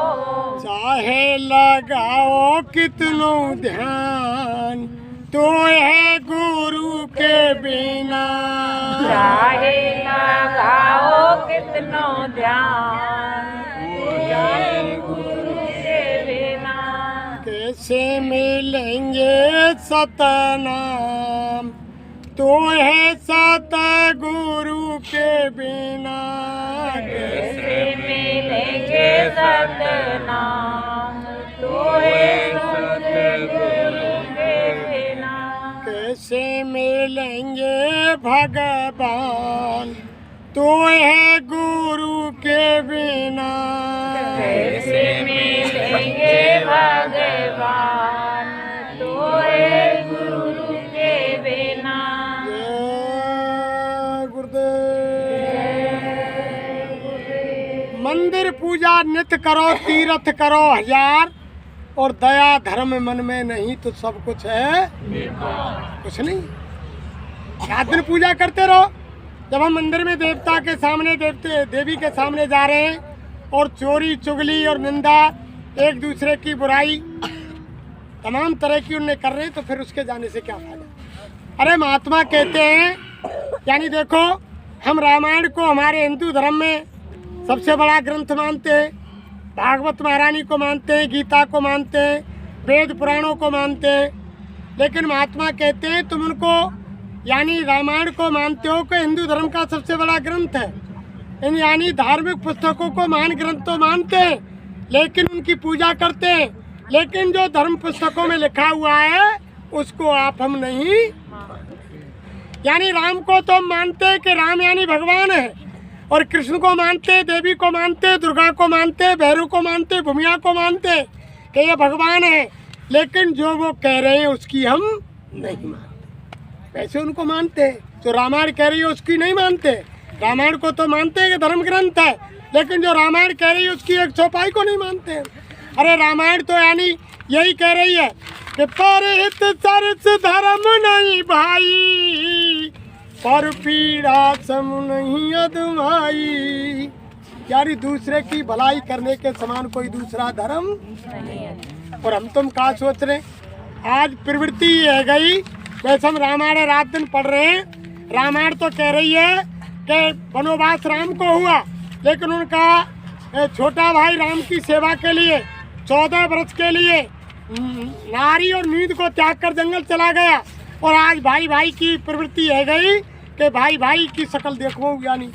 चाहे लगाओ कितनो ध्यान तो है गुरु के बिना। चाहे लगाओ कितनो ध्यान तो गुरु के बिना। कैसे मिलेंगे सतनाम तो है सतगुरु के बिना। कैसे मिलेंगे सतनाम तो गुरु के बिना। कैसे मिलेंगे भगवान तो है गुरु के बिना। कैसे मिलेंगे भगवान तो गुरु के बिना। जय गुरुदेव। मंदिर पूजा नित्य करो तीर्थ करो हजार और दया धर्म मन में नहीं तो सब कुछ है कुछ नहीं। रात दिन पूजा करते रहो। जब हम मंदिर में देवता के सामने देवी के सामने जा रहे हैं और चोरी चुगली और निंदा एक दूसरे की बुराई तमाम तरह की उन्हें कर रहे हैं तो फिर उसके जाने से क्या फायदा। अरे महात्मा कहते हैं यानी देखो हम रामायण को हमारे हिंदू धर्म में सबसे बड़ा ग्रंथ मानते हैं, भागवत महारानी को मानते हैं, गीता को मानते हैं, वेद पुराणों को मानते हैं। लेकिन महात्मा कहते हैं तुम उनको यानी रामायण को मानते हो कि हिंदू धर्म का सबसे बड़ा ग्रंथ है। यानी धार्मिक पुस्तकों को महान ग्रंथ तो मानते हैं लेकिन उनकी पूजा करते हैं। लेकिन जो धर्म पुस्तकों में लिखा हुआ है उसको आप हम नहीं। यानी राम को तो हम मानते हैं कि राम यानी भगवान है और कृष्ण को मानते, देवी को मानते, दुर्गा को मानते, भैरव को मानते, भूमिया को मानते कि ये भगवान है। लेकिन जो वो कह रहे हैं उसकी हम नहीं मानते। वैसे उनको मानते हैं जो रामायण कह रही है उसकी नहीं मानते। रामायण को तो मानते हैं कि धर्म ग्रंथ है लेकिन जो रामायण कह रही है उसकी एक चौपाई को नहीं मानते। अरे रामायण तो यानी यही कह रही है कि परहित सरस धर्म नहीं भाई पर पीड़ा सम नहीं अदमाई। यानी दूसरे की भलाई करने के समान कोई दूसरा धर्म। और हम तुम क्या सोच रहे आज प्रवृत्ति है गई। वैसे हम रामायण रात दिन पढ़ रहे हैं। रामायण तो कह रही है कि वनवास राम को हुआ लेकिन उनका छोटा भाई राम की सेवा के लिए 14 वर्ष के लिए नारी और नींद को त्याग कर जंगल चला गया। और आज भाई भाई की प्रवृत्ति है गई कि भाई भाई की शक्ल देखो यानी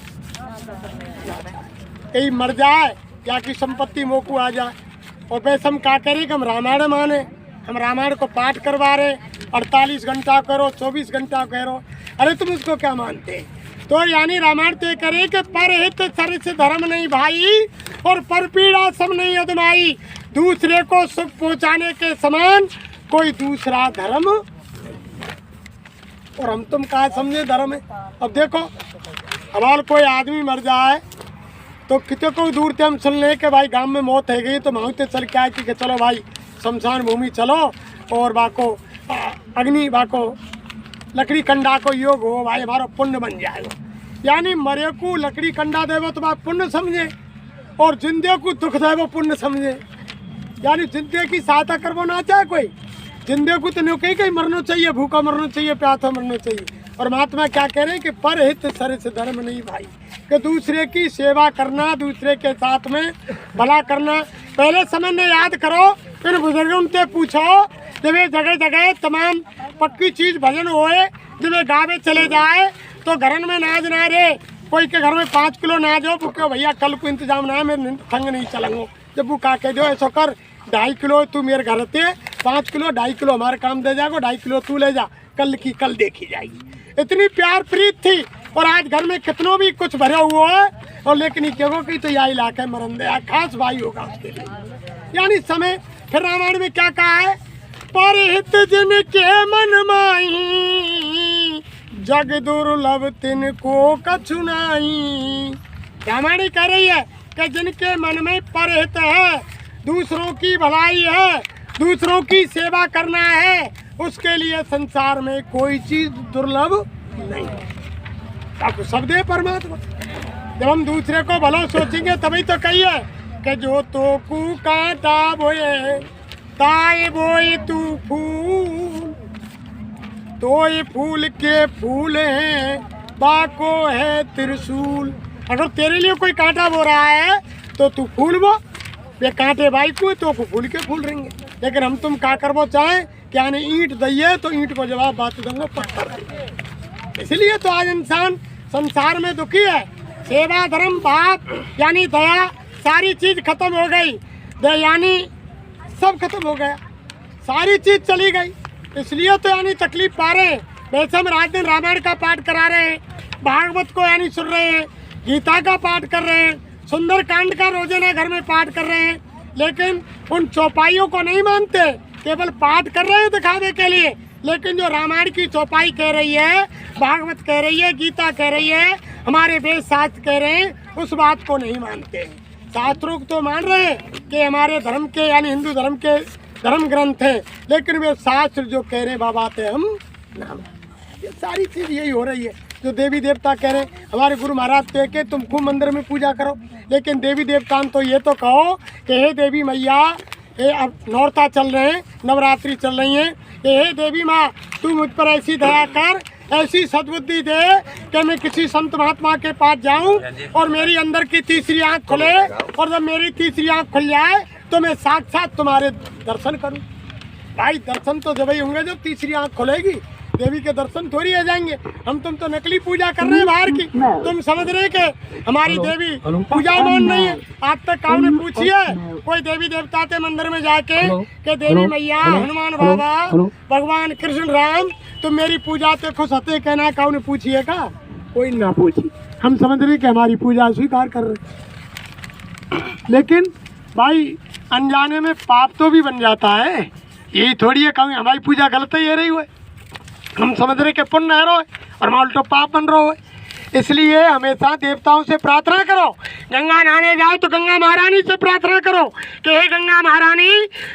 कहीं मर जाए या कि संपत्ति मोकू आ जाए। और वैसे हम क्या करें कि हम रामायण माने। हम रामायण को पाठ करवा रहे 48 घंटा करो 24 घंटा करो। अरे तुम उसको क्या मानते। तो यानी रामायण तय करे कि परहित सरस धर्म नहीं भाई और परपीड़ा सब नहीं अदमाई। दूसरे को सुख पहुंचाने के समान कोई दूसरा धर्म। और हम तुम कहा समझे धर्म है। अब देखो हमारा कोई आदमी मर जाए तो कितने को दूर से हम सुन ले कि भाई गांव में मौत है गई तो माउते चल के आए कि चलो भाई शमशान भूमि चलो और बाको अग्नि बाको लकड़ी कंडा को योग हो भाई हमारा पुण्य बन जाएगा। यानी मरे को लकड़ी कंडा देवो तो आप पुण्य समझे और जिंदे को दुख देवो पुण्य समझे। यानी जिंदे की सहायता करवो ना चाहे कोई। जिंदे को तो नहीं कहीं मरना चाहिए, भूखा मरना चाहिए, प्यासा मरना चाहिए। और महात्मा क्या कह रहे हैं कि परहित सरस धर्म नहीं भाई। कि दूसरे की सेवा करना, दूसरे के साथ में भला करना। पहले समय में याद करो, फिर बुजुर्गों से पूछो, जब ये जगह जगह तमाम पक्की चीज़ भजन होए, जब ये गावे चले जाए तो घरन में नाज ना रे। कोई के घर में 5 किलो नाज हो, वो क्यों भैया कल को इंतजाम ना है, मैं संग नहीं चलूँगा। जब वो का कह दो ऐसा कर, 2.5 किलो तू मेरे घर आते, 5 किलो 2.5 किलो हमारे काम दे जाएगा, 2.5 किलो तू ले जा, कल की कल देखी जाएगी। इतनी प्यार प्रीत थी। और आज घर में कितनों भी कुछ भरे हुए है, और लेकिन ये कहो कि तो यह इलाका मरन दे, खास भाई होगा उसके लिए। यानी समय फिर रामायण में क्या कहा है, परहित जिनके मन माही, जग दुर्लभ तिनको कछु नाही। रामायण कह रही है कि जिनके मन में परहित है, दूसरों की भलाई है, दूसरों की सेवा करना है, उसके लिए संसार में कोई चीज दुर्लभ नहीं है। आपको सब दे परमात्मा। जब हम दूसरे को भला सोचेंगे तभी तो कहिए कि जो तो कू कांटा बोए, ताए बोए तू फूल, तो ये फूल के फूल हैं, बाको है त्रिशूल। अगर तेरे लिए कोई कांटा बो रहा है तो तू फूल बो, ये कांटे भाई को तो फूल के फूल रहेंगे। लेकिन हम तुम का करबो चाहें क्या नहीं, ईंट दइए तो ईंट को जवाब बात दूंगा पत्थर। इसलिए तो आज इंसान संसार में दुखी है। सेवा धर्म भाव यानी दया सारी चीज खत्म हो गई, यानी सब खत्म हो गया, सारी चीज चली गई। इसलिए तो यानी तकलीफ पा रहे हैं। वैसे हम रात दिन रामायण का पाठ करा रहे हैं, भागवत को यानी सुन रहे हैं, गीता का पाठ कर रहे हैं, सुंदर कांड का रोजाना घर में पाठ कर रहे हैं, लेकिन उन चौपाइयों को नहीं मानते, केवल पाठ कर रहे हैं दिखावे के लिए। लेकिन जो रामायण की चौपाई कह रही है, भागवत कह रही है, गीता कह रही है, हमारे वेद शास्त्र कह रहे हैं, उस बात को नहीं मानते। शास्त्रों को तो मान रहे हैं कि हमारे धर्म के यानी हिंदू धर्म के धर्म ग्रंथ हैं, लेकिन वे शास्त्र जो कह रहे हैं बाबा थे हम ना। ये सारी चीज़ यही हो रही है। जो देवी देवता कह रहे हैं, हमारे गुरु महाराज कह के तुम खूब मंदिर में पूजा करो, लेकिन देवी देवता तो ये तो कहो कि हे देवी मैया, ये अब नौरता चल रहे हैं, नवरात्रि चल रही हैं, हे देवी माँ तू मुझ पर ऐसी दया कर, ऐसी सद्बुद्धि दे कि मैं किसी संत महात्मा के पास जाऊं और मेरी अंदर की तीसरी आंख खुले, और जब मेरी तीसरी आंख खुल जाए तो मैं साक्षात तुम्हारे दर्शन करूं। भाई दर्शन तो जब ही होंगे जब तीसरी आंख खुलेगी, देवी के दर्शन थोड़ी आ जाएंगे। हम तुम तो नकली पूजा कर रहे हैं बाहर की, तुम समझ रहे कि हमारी देवी पूजा मान नहीं है। आज तक काऊ ने पूछी है कोई देवी देवता के मंदिर में जाके कि देवी मैया, हनुमान बाबा, भगवान कृष्ण राम तुम मेरी पूजा से खुश होते, कहना काऊ ने पूछी है का? कोई ना पूछी। हम समझ रहे कि हमारी पूजा स्वीकार कर रहे। लेकिन भाई अनजाने में पाप तो भी बन जाता है। यही थोड़ी है कहूँ हमारी पूजा गलत ही है रही हुई, हम समझ रहे कि पुण्य है रो और मैं उल्टो पाप बन रहा हो। इसलिए हमेशा देवताओं से प्रार्थना करो। गंगा नहाने जाओ तो गंगा महारानी से प्रार्थना करो कि हे गंगा महारानी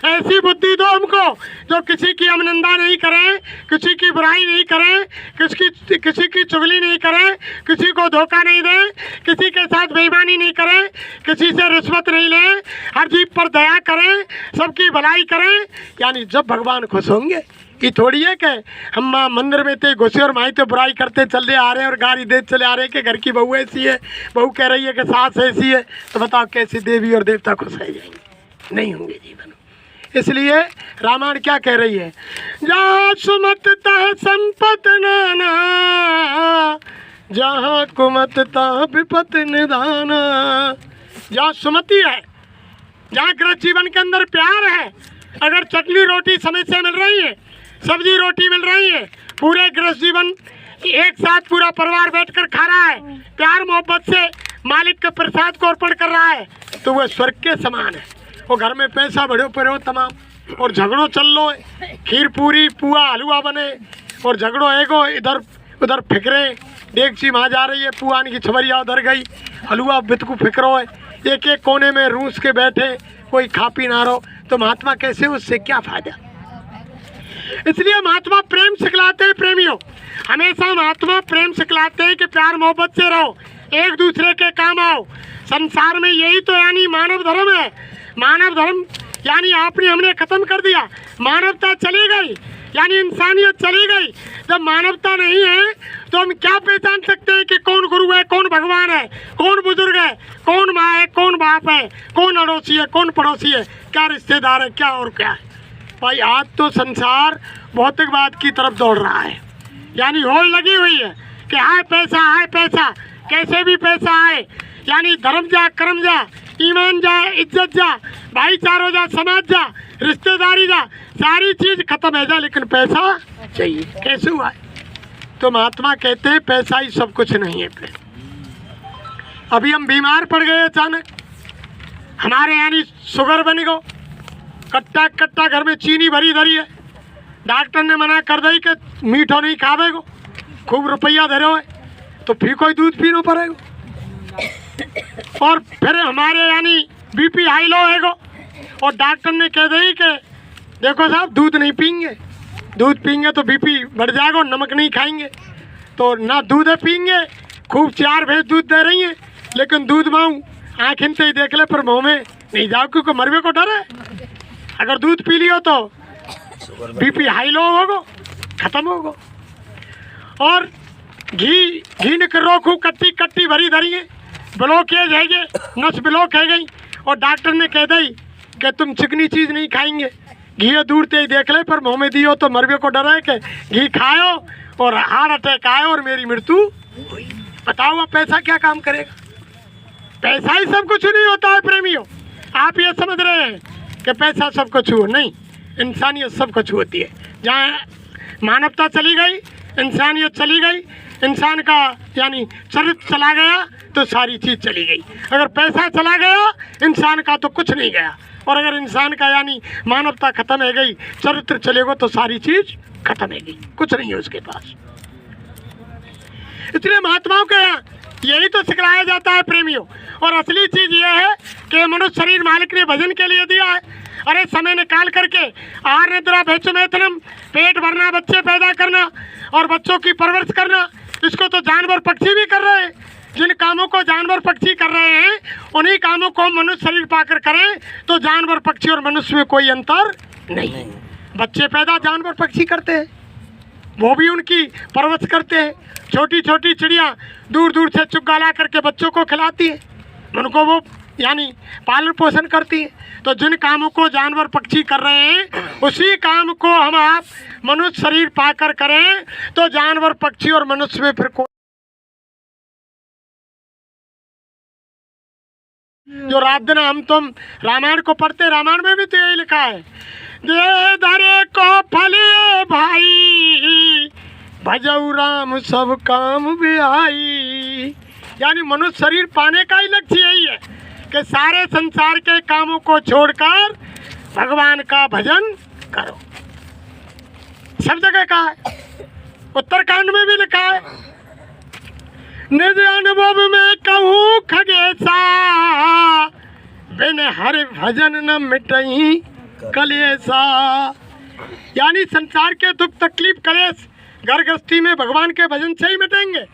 ऐसी बुद्धि दो हमको जो किसी की अवनिंदा नहीं करें, किसी की बुराई नहीं करें, किसी की चुगली नहीं करें, किसी को धोखा नहीं दें, किसी के साथ बेईमानी नहीं करें, किसी से रिश्वत नहीं लें, हर जीव पर दया करें, सबकी भलाई करें। यानी जब भगवान खुश होंगे। ये थोड़ी है कि हम मंदिर में थे घुसे और माई तो बुराई करते चले आ रहे हैं और गाली दे चले आ रहे हैं कि घर की बहू ऐसी है, बहू कह रही है कि सास ऐसी है, तो बताओ कैसी देवी और देवता खुश रह जाएंगे? नहीं होंगे जीवन। इसलिए रामायण क्या कह रही है, जहाँ सुमत तह संपत नाना, जहाँ कुमत तह विपत निदाना। जहाँ सुमति है, जहाँ गृह जीवन के अंदर प्यार है, अगर चटनी रोटी समय से मिल रही है, सब्जी रोटी मिल रही है, पूरे गृहस्थ जीवन एक साथ पूरा परिवार बैठकर खा रहा है, प्यार मोहब्बत से मालिक के प्रसाद को अर्पण कर रहा है, तो वह स्वर्ग के समान है। वो घर में पैसा बढ़ो पड़ो तमाम और झगड़ो चल लो, खीर पूरी पुआ हलवा बने और झगड़ो एगो इधर उधर फिक्रे, डेगची वहाँ जा रही है, पुआन की छबरिया उधर गई, हलवा बितकू फिक्रो है, एक एक कोने में रूस के बैठे, कोई खा पी ना रहो, तो महात्मा कैसे, उससे क्या फायदा। इसलिए महात्मा प्रेम सिखलाते हैं। प्रेमियों, हमेशा महात्मा प्रेम सिखलाते हैं कि प्यार मोहब्बत से रहो, एक दूसरे के काम आओ। संसार में यही तो यानी मानव धर्म है। मानव धर्म यानी आपने हमने खत्म कर दिया, मानवता चली गई। यानी इंसानियत चली गई। जब मानवता नहीं है तो हम क्या पहचान सकते हैं कि कौन गुरु है, कौन भगवान है, कौन बुजुर्ग है, कौन माँ है, कौन बाप है, कौन अड़ोसी है, कौन पड़ोसी है, क्या रिश्तेदार है, क्या और क्या है। भाई आज तो संसार भौतिकवाद की तरफ दौड़ रहा है, यानी होड़ लगी हुई है कि हाय पैसा, कैसे भी पैसा आए, यानी धर्म जा, कर्म जा, ईमान जा, इज्जत जा, भाईचारा जा, समाज जा, रिश्तेदारी जा, सारी चीज खत्म है जा, लेकिन पैसा चाहिए। कैसे हुआ है? तो महात्मा कहते हैं पैसा ही सब कुछ नहीं है। फिर अभी हम बीमार पड़ गए अचानक, हमारे यानी शुगर बन गो, कट्टा घर में चीनी भरी धरी है, डॉक्टर ने मना कर दी कि मीठो नहीं खावे गो, खूब रुपया धरो है तो फिर कोई दूध पीनो पड़ेगा। और फिर हमारे यानी बीपी हाई लो है गो, और डॉक्टर ने कह दी कि देखो साहब दूध नहीं पीएंगे, दूध पीएंगे तो बीपी बढ़ जाएगा, नमक नहीं खाएंगे तो ना दूध पीएंगे। खूब 4 भैंस दूध दे रही हैं, लेकिन दूध माऊँ आँख इनसे ही देख ले पर मुँह में नहीं जाओ, क्योंकि मरवे को डर है। अगर दूध पी लियो तो बीपी हाई लो होगो, खत्म होगो। और घी निकलो खूब कट्टी भरी धरी है, ब्लॉकेज है ये, नस ब्लॉक है गई, और डॉक्टर ने कह दी कि तुम चिकनी चीज़ नहीं खाएंगे, घी दूर से ही देख ले पर मुँह में दियो तो मरवे को डर है कि घी खाओ और हार्ट अटैक आए और मेरी मृत्यु हुई। बताओ अब पैसा क्या काम करेगा? पैसा ही सब कुछ नहीं होता है प्रेमियों। आप ये समझ रहे हैं कि पैसा सब कुछ हो, नहीं, इंसानियत सब कुछ होती है। जहाँ मानवता चली गई, इंसानियत चली गई, इंसान का यानी चरित्र चला गया तो सारी चीज़ चली गई। अगर पैसा चला गया इंसान का तो कुछ नहीं गया, और अगर इंसान का यानी मानवता खत्म है गई, चरित्र चलेगा तो सारी चीज़ खत्म है गई, कुछ नहीं है उसके पास। इसलिए महात्माओं के यहाँ यही तो सिखलाया जाता है प्रेमियों। और असली चीज़ यह है कि मनुष्य शरीर मालिक ने भजन के लिए दिया है। अरे समय निकाल करके आहार निद्रा भैचुमेथनम, पेट भरना, बच्चे पैदा करना और बच्चों की परवरिश करना, इसको तो जानवर पक्षी भी कर रहे हैं। जिन कामों को जानवर पक्षी कर रहे हैं उन्हीं कामों को मनुष्य शरीर पाकर करें तो जानवर पक्षी और मनुष्य में कोई अंतर नहीं। बच्चे पैदा जानवर पक्षी करते हैं, वो भी उनकी परवरिश करते हैं। छोटी छोटी चिड़िया दूर दूर से चुग्गा ला करके बच्चों को खिलाती है, उनको वो यानी पालन पोषण करती है। तो जिन कामों को जानवर पक्षी कर रहे हैं उसी काम को हम आप मनुष्य शरीर पाकर करें तो जानवर पक्षी और मनुष्य में फिर कोई जो रात दिन हम तुम रामायण को पढ़ते, रामायण में भी तो यही लिखा है, दे धरे को फलिए भाई भजऊ राम सब काम भी आई। यानी मनुष्य शरीर पाने का ही लक्ष्य यही है कि सारे संसार के कामों को छोड़कर भगवान का भजन करो। सब जगह कहा है, उत्तरकांड में भी लिखा है, निज अनुभव में कहूँ खगेशा बिन हरि भजन न मिटई कलेसा। यानी संसार के दुख तकलीफ कलेश घर गृहस्थी में भगवान के भजन से ही मिटेंगे।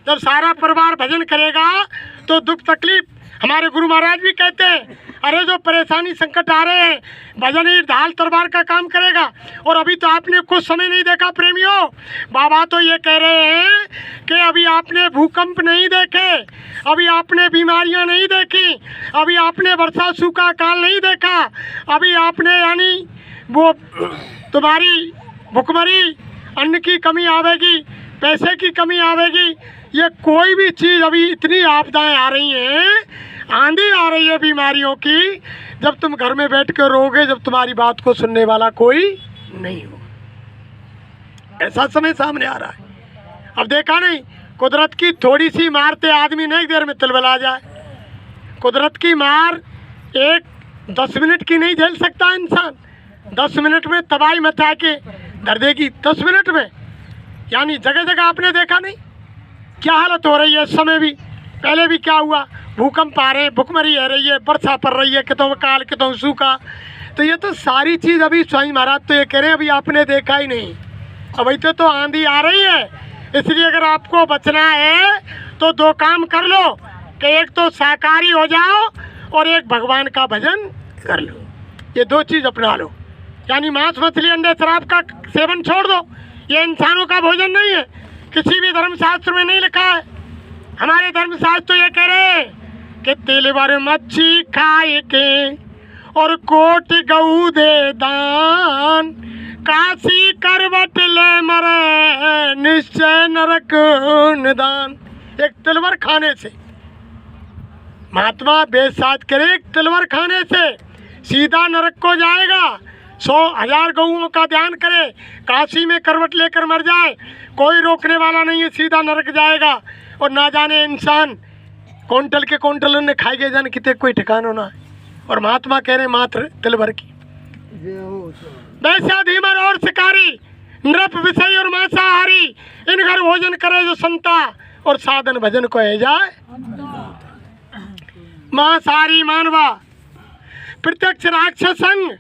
जब सारा परिवार भजन करेगा तो दुख तकलीफ, हमारे गुरु महाराज भी कहते हैं, अरे जो परेशानी संकट आ रहे हैं भजन ही ढाल तलवार का काम करेगा। और अभी तो आपने कुछ समय नहीं देखा प्रेमियों, बाबा तो ये कह रहे हैं कि अभी आपने भूकंप नहीं देखे, अभी आपने बीमारियां नहीं देखी, अभी आपने वर्षा सूखा काल नहीं देखा, अभी आपने यानी वो तुम्हारी भुखमरी, अन्न की कमी आवेगी, पैसे की कमी आवेगी, ये कोई भी चीज़ अभी इतनी आपदाएं आ रही हैं, आंधी आ रही है बीमारियों की, जब तुम घर में बैठ कर रोगे, जब तुम्हारी बात को सुनने वाला कोई नहीं हो, ऐसा समय सामने आ रहा है। अब देखा नहीं, कुदरत की थोड़ी सी मारते आदमी नहीं देर में तिलबला जाए। कुदरत की मार 10 मिनट की नहीं झेल सकता इंसान, 10 मिनट में तबाही मचा के धर देगी। 10 मिनट में यानी जगह जगह आपने देखा नहीं क्या हालत हो रही है इस समय भी, पहले भी क्या हुआ, भूकंप आ रहे हैं, भुखमरी आ रही है, वर्षा पड़ रही है, कितों काल कितों सूखा। तो ये तो सारी चीज़ अभी स्वामी महाराज तो ये कह रहे हैं अभी आपने देखा ही नहीं, अभी तो आंधी आ रही है। इसलिए अगर आपको बचना है तो 2 काम कर लो कि एक तो शाकाहारी हो जाओ और एक भगवान का भजन कर लो, ये 2 चीज़ अपना लो। यानी मांस मछली अंडे शराब का सेवन छोड़ दो, ये इंसानों का भोजन नहीं है। किसी भी धर्मशास्त्र में नहीं लिखा है। हमारे धर्मशास्त्र तो ये कह रहे हैं कि तिलवर मच्छी खाए के और कोट गऊ दे दान, काशी करवट ले मरे निश्चय नरक निदान। एक तिलवर खाने से, महात्मा वेद साध करे, एक तिलवर खाने से सीधा नरक को जाएगा। 100,000 गऊओं का ध्यान करे, काशी में करवट लेकर मर जाए, कोई रोकने वाला नहीं है, सीधा नरक जाएगा। और ना जाने इंसान क्विंटल के क्विंटल ने खाए गए, जाने कितने कोई ठिकाना ना है। और महात्मा कह रहे मात्र तिलभर की। वैसा धीमर और शिकारी, नृप विषय और मांसाहारी, इन घर भोजन करे जो संता, और साधन भजन को है जाए। मांसाहारी मानवा प्रत्यक्ष राक्षस संग,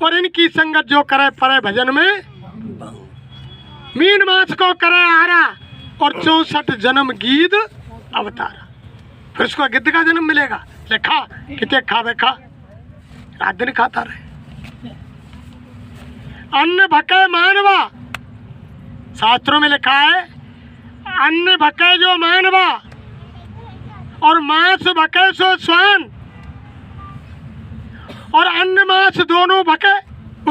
और इनकी संगत जो करे परे भजन में। मीन मांस को करे आहारा, और 64 जन्म गीद अवतारा। फिर उसको गिद्ध का जन्म मिलेगा। लिखा कितने खावे खा, रात दिन खाता रहे। अन्न भके मानवा, शास्त्रों में लिखा है अन्न भके जो मानवा, और मांस भके सो स्वान, और अन्न मांस दोनों भके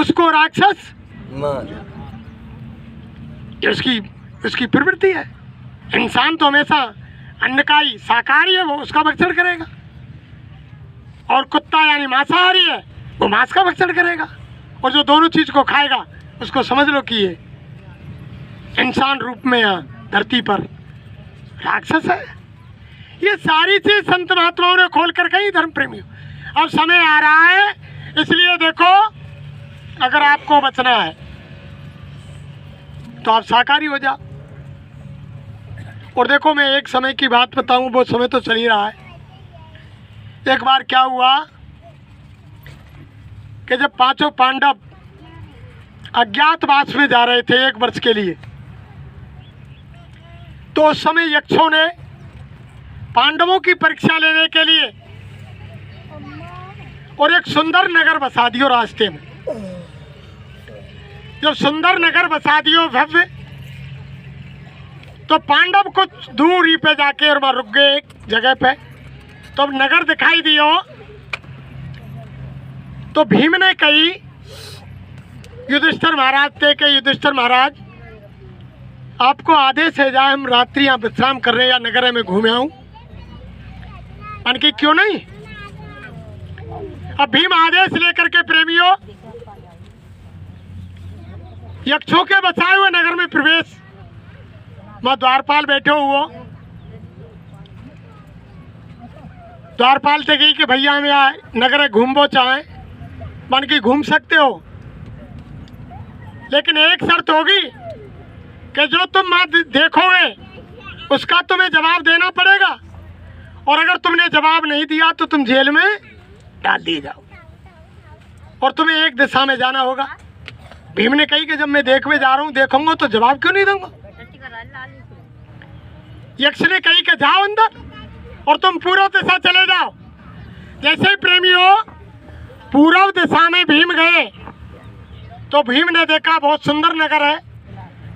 उसको राक्षस मान। ये उसकी प्रवृत्ति है। इंसान तो हमेशा अन्न का ही शाकाहारी है, वो उसका भक्षण करेगा। और कुत्ता यानी मांसाहारी है, वो मांस का भक्षण करेगा। और जो दोनों चीज को खाएगा उसको समझ लो कि ये इंसान रूप में यहाँ धरती पर राक्षस है। ये सारी चीज संत महात्माओं ने खोल कर कही धर्म प्रेमियों। अब समय आ रहा है, इसलिए देखो अगर आपको बचना है तो आप शाकाहारी हो जाओ। और देखो मैं एक समय की बात बताऊं, वो समय तो चल ही रहा है। एक बार क्या हुआ कि जब 5 पांडव अज्ञातवास में जा रहे थे 1 वर्ष के लिए, तो उस समय यक्षों ने पांडवों की परीक्षा लेने के लिए और एक सुंदर नगर बसा दियो रास्ते में। जब सुंदर नगर बसा दियो भव्य, तो पांडव कुछ दूरी पे जाके और वहां रुक गए एक जगह पे। तो नगर दिखाई दियो, तो भीम ने कही युधिष्ठिर महाराज थे कि युधिष्ठिर महाराज आपको आदेश है जाए, हम रात्रि यहाँ विश्राम कर रहे हैं या नगर में घूमे आऊं। मन की क्यों नहीं। अब भीम आदेश लेकर के प्रेमियों यक्षों के बसाए हुए नगर में प्रवेश। वहां द्वारपाल बैठे हुए, द्वारपाल से गई कि भैया हम यहाँ नगर घूमबो चाहे। मन की घूम सकते हो, लेकिन एक शर्त होगी कि जो तुम देखोगे उसका तुम्हें जवाब देना पड़ेगा, और अगर तुमने जवाब नहीं दिया तो तुम जेल में डाल दिए जाओ, और तुम्हें एक दिशा में जाना होगा। भीम ने कही कि जब मैं देखने जा रहा हूँ देखूंगा तो जवाब क्यों नहीं दूंगा। यक्ष ने कही कि जाओ अंदर और तुम पूर्व दिशा चले जाओ। जैसे ही प्रेमियों पूर्व दिशा में भीम गए तो भीम ने देखा बहुत सुंदर नगर है,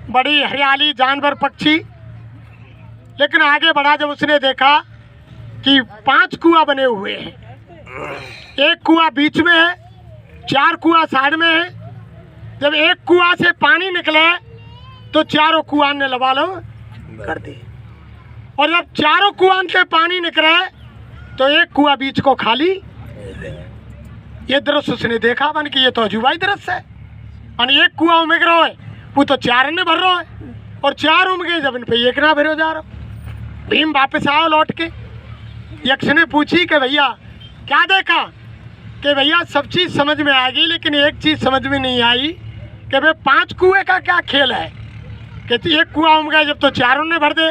बड़ी हरियाली, जानवर, पक्षी। लेकिन आगे बढ़ा जब उसने देखा कि 5 कुआं बने हुए हैं। एक कुआं बीच में है, 4 कुआं साइड में है। जब एक कुआं से पानी निकले तो चारों कुआं ने लबालब कर दी, और जब चारों कुआं से पानी निकले तो एक कुआं बीच को खाली। ये दृश्य उसने देखा बन कि ये तो अजूबा ही दृश्य है। और एक कुआं उमग रहा है, वो तो 4 ने भर रहा है, और 4 उमगे जब इन पे 1 ना भरो जा रहा। भीम वापस आओ लौट के। यक्ष ने पूछी कि भैया क्या देखा। कि भैया सब चीज़ समझ में आ गई, लेकिन एक चीज़ समझ में नहीं आई कि भाई 5 कुएं का क्या खेल है। कि एक कुआं उमगे जब तो 4 ने भर दे,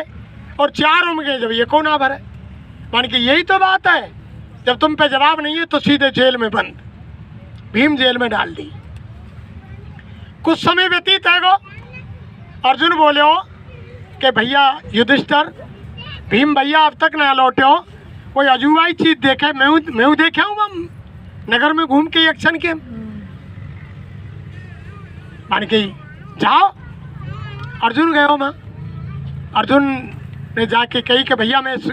और 4 उमगे जब 1 ना भरे। मान के यही तो बात है, जब तुम पे जवाब नहीं है तो सीधे जेल में बंद। भीम जेल में डाल दी। कुछ समय व्यतीत है गो, अर्जुन बोले हो कि भैया युधिष्ठिर, भीम भैया अब तक ना लौटे हो, कोई अजूबाई चीज देखे। मैं देखे हूँ नगर में घूम के एक्शन के। मान के जाओ। अर्जुन गयो माँ। अर्जुन ने जाके कही कि भैया मैं इस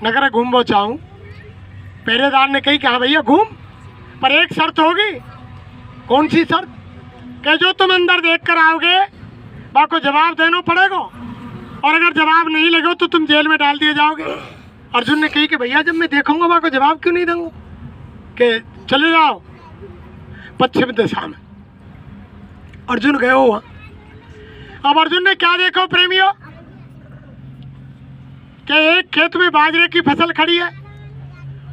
नगर घूमो चाहूँ। पहरेदार ने कही कि हाँ भैया घूम, पर एक शर्त होगी। कौन सी शर्त? कि जो तुम अंदर देख कर आओगे वहाँ को जवाब देना पड़ेगा, और अगर जवाब नहीं लगे तो तुम जेल में डाल दिए जाओगे। अर्जुन ने कही कि भैया जब मैं देखूंगा वहाँ को जवाब क्यों नहीं दूंगा, कि चले जाओ पश्चिम दिशा में। अर्जुन गए हुआ। अब अर्जुन ने क्या देखो प्रेमियों, कि एक खेत में बाजरे की फसल खड़ी है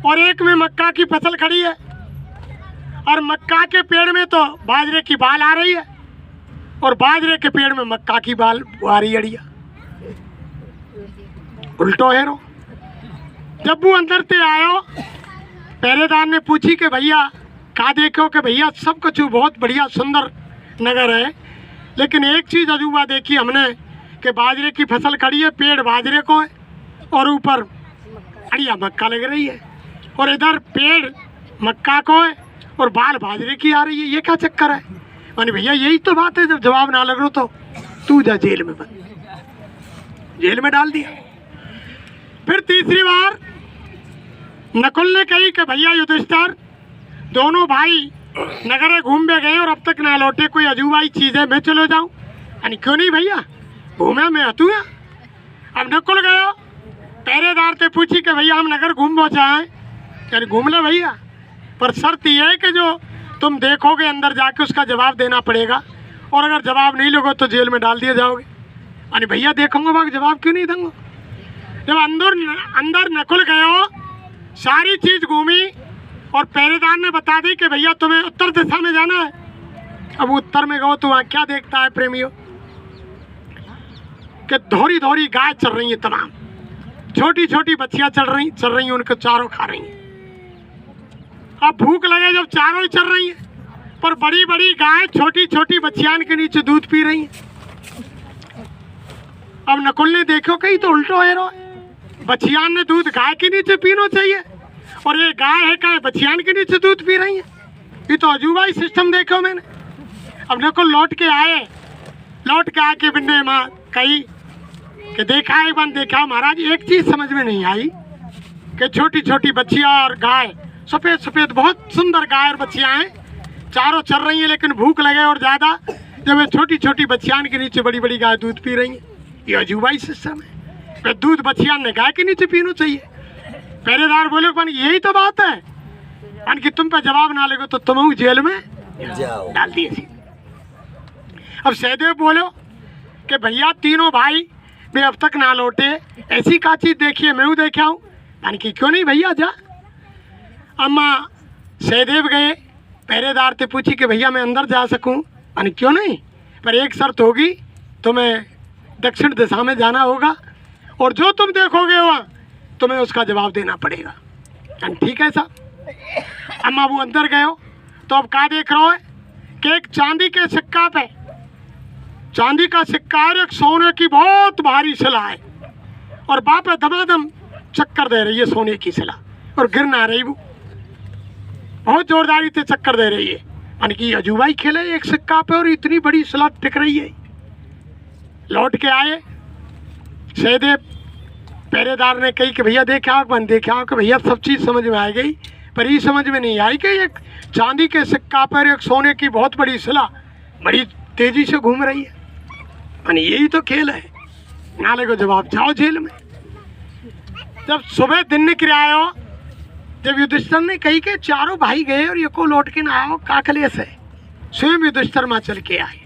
और एक में मक्का की फसल खड़ी है, और मक्का के पेड़ में तो बाजरे की बाल आ रही है और बाजरे के पेड़ में मक्का की बाल आ रही अड़िया। उल्टो हेरो। जब वो अंदर से आयो, पहरेदार ने पूछी कि भैया का देखो, कि भैया सब कुछ बहुत बढ़िया सुंदर नगर है, लेकिन एक चीज़ अजूबा देखी हमने कि बाजरे की फसल खड़ी है, पेड़ बाजरे को है और ऊपर अड़िया मक्का लग रही है, और इधर पेड़ मक्का को है और बाल बाजरे की आ रही है। ये क्या चक्कर है? मानी भैया यही तो बात है, जब जवाब ना लग रहा तो तू जा जेल में बंद। जेल में डाल दिया। फिर तीसरी बार नकुल ने कही कि भैया युधिष्ठिर, दोनों भाई नगर घूम में गए और अब तक ना लौटे, कोई अजूबाई चीज़ है, मैं चलो जाऊं? यानी क्यों नहीं भैया, घूमे मैं हतू। अब नकुल गयो, पहरेदार से पूछी कि भैया हम नगर घूम पहुँचा है, यानी घूम ले भैया, पर शर्त यह है कि जो तुम देखोगे अंदर जाके उसका जवाब देना पड़ेगा, और अगर जवाब नहीं लोगे तो जेल में डाल दिए जाओगे। यानी भैया देखूंगा वहाँ जवाब क्यों नहीं दूंगा। जब अंदर नकुल गयो, सारी चीज़ घूमी और पहरेदार ने बता दी कि भैया तुम्हें उत्तर दिशा में जाना है। अब उत्तर में गयो तो वहाँ क्या देखता है प्रेमियों, कि धोरी धोरी गाय चल रही है, तमाम छोटी छोटी बच्चियाँ चल रही हैं, उनको चारों खा रही हैं। अब भूख लगे जब चारों ही चल रही हैं, पर बड़ी बड़ी गाय छोटी छोटी बच्चियाँ के नीचे दूध पी रही हैं। अब नकुल ने देखो कहीं तो उल्टो है रो, बच्चियान ने दूध गाय के नीचे पीना चाहिए और ये गाय है क्या बच्चियान के नीचे दूध पी रही है। ये तो अजूबा ही सिस्टम देखो मैंने। अब नकुल लौट के आके बिन्ने माँ कही कि देखा है बन देखा महाराज, एक चीज़ समझ में नहीं आई कि छोटी छोटी बच्चियाँ और गाय, सफ़ेद सफ़ेद बहुत सुंदर गाय और बच्चियाँ हैं, चारों चल रही हैं, लेकिन भूख लगे और ज़्यादा जब ये छोटी छोटी बच्चियाँ के नीचे बड़ी बड़ी गाय दूध पी रही हैं। ये अजूबा ही सिस्टम है। फिर दूध बच्चियाँ ने गाय के नीचे पीना चाहिए। पहरेदार बोले बन यही तो बात है, बन कि तुम पे जवाब ना लगे तो तुम जेल में डाल दिए। अब सहदेव बोलो कि भैया तीनों भाई वे अब तक ना लौटे, ऐसी का चीज़ देखिए मैं देखा हूँ। यानी कि क्यों नहीं भैया जा। अम्मा सहदेव गए, पहरेदार से पूछी कि भैया मैं अंदर जा सकूँ, यानी क्यों नहीं, पर एक शर्त होगी, तुम्हें दक्षिण दिशा में जाना होगा और जो तुम देखोगे वहाँ तुम्हें उसका जवाब देना पड़ेगा। ठीक है साहब। अम्मा वो अंदर गए हो तो अब क्या देख रहे हो कि एक चांदी के सिक्का पे, चांदी का सिक्का और एक सोने की बहुत भारी शिला है और बाप दमादम चक्कर दे रही है सोने की शिला और गिर ना रही, वो बहुत जोरदारी से चक्कर दे रही है। यानी कि अजूबा ही खेल है, एक सिक्का पे और इतनी बड़ी शिला टिक रही है। लौट के आए सहदेव, पहरेदार ने कही कि भैया देखा बन देखा कि भैया सब चीज़ समझ में आ गई, पर ये समझ में नहीं आई कि एक चांदी के सिक्का पर एक सोने की बहुत बड़ी शिला बड़ी तेजी से घूम रही है। यानी यही तो खेल है। नाले को जवाब जाओ जेल में। जब सुबह दिन निकल आयो, जब युधिष्ठिर ने कही कि चारों भाई गए और ये को लौट के ना आओ काकले से, स्वयं युधिष्ठिर माँ चल के आए।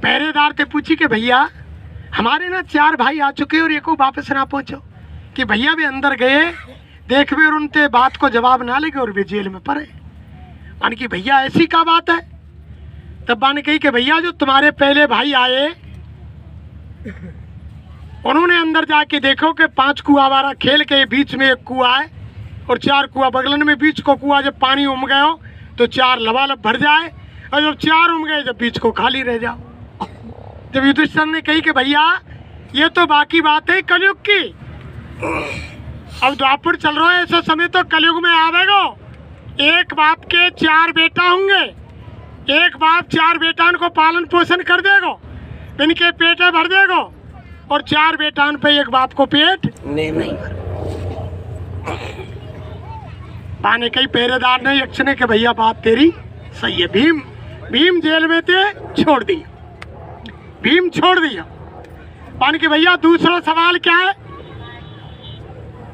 पहरेदार से पूछी कि भैया हमारे ना 4 भाई आ चुके और ये को वापस ना पहुँचो, कि भैया भी अंदर गए देख भी और उनके बात को जवाब ना लगे और वे जेल में पड़े। मान की भैया ऐसी क्या बात है। तब ने कही कि भैया जो तुम्हारे पहले भाई आए उन्होंने अंदर जाके देखो कि 5 कुआं वाला खेल के बीच में एक कुआं है और 4 कुआं बगलन में, बीच को कुआं जब पानी उम गए हो तो 4 लबालब भर जाए और जब 4 उम गए जब बीच को खाली रह जाओ। जब युधिष्ठिर ने कही कि भैया ये तो बाकी बात है कलयुग की, अब द्वापर चल रहा है, ऐसा समय तो कलयुग में आवेगो। एक बाप के 4 बेटा होंगे, एक बाप 4 बेटान को पालन पोषण कर देगो, इनके पेटे भर देगो, और 4 बेटान पे एक बाप को पेट नहीं पाने कई पहरेदार ने यक्षने के भैया बात तेरी सही है। भीम जेल में थे, छोड़ दिया, भीम छोड़ दिया। मान के भैया दूसरा सवाल क्या है,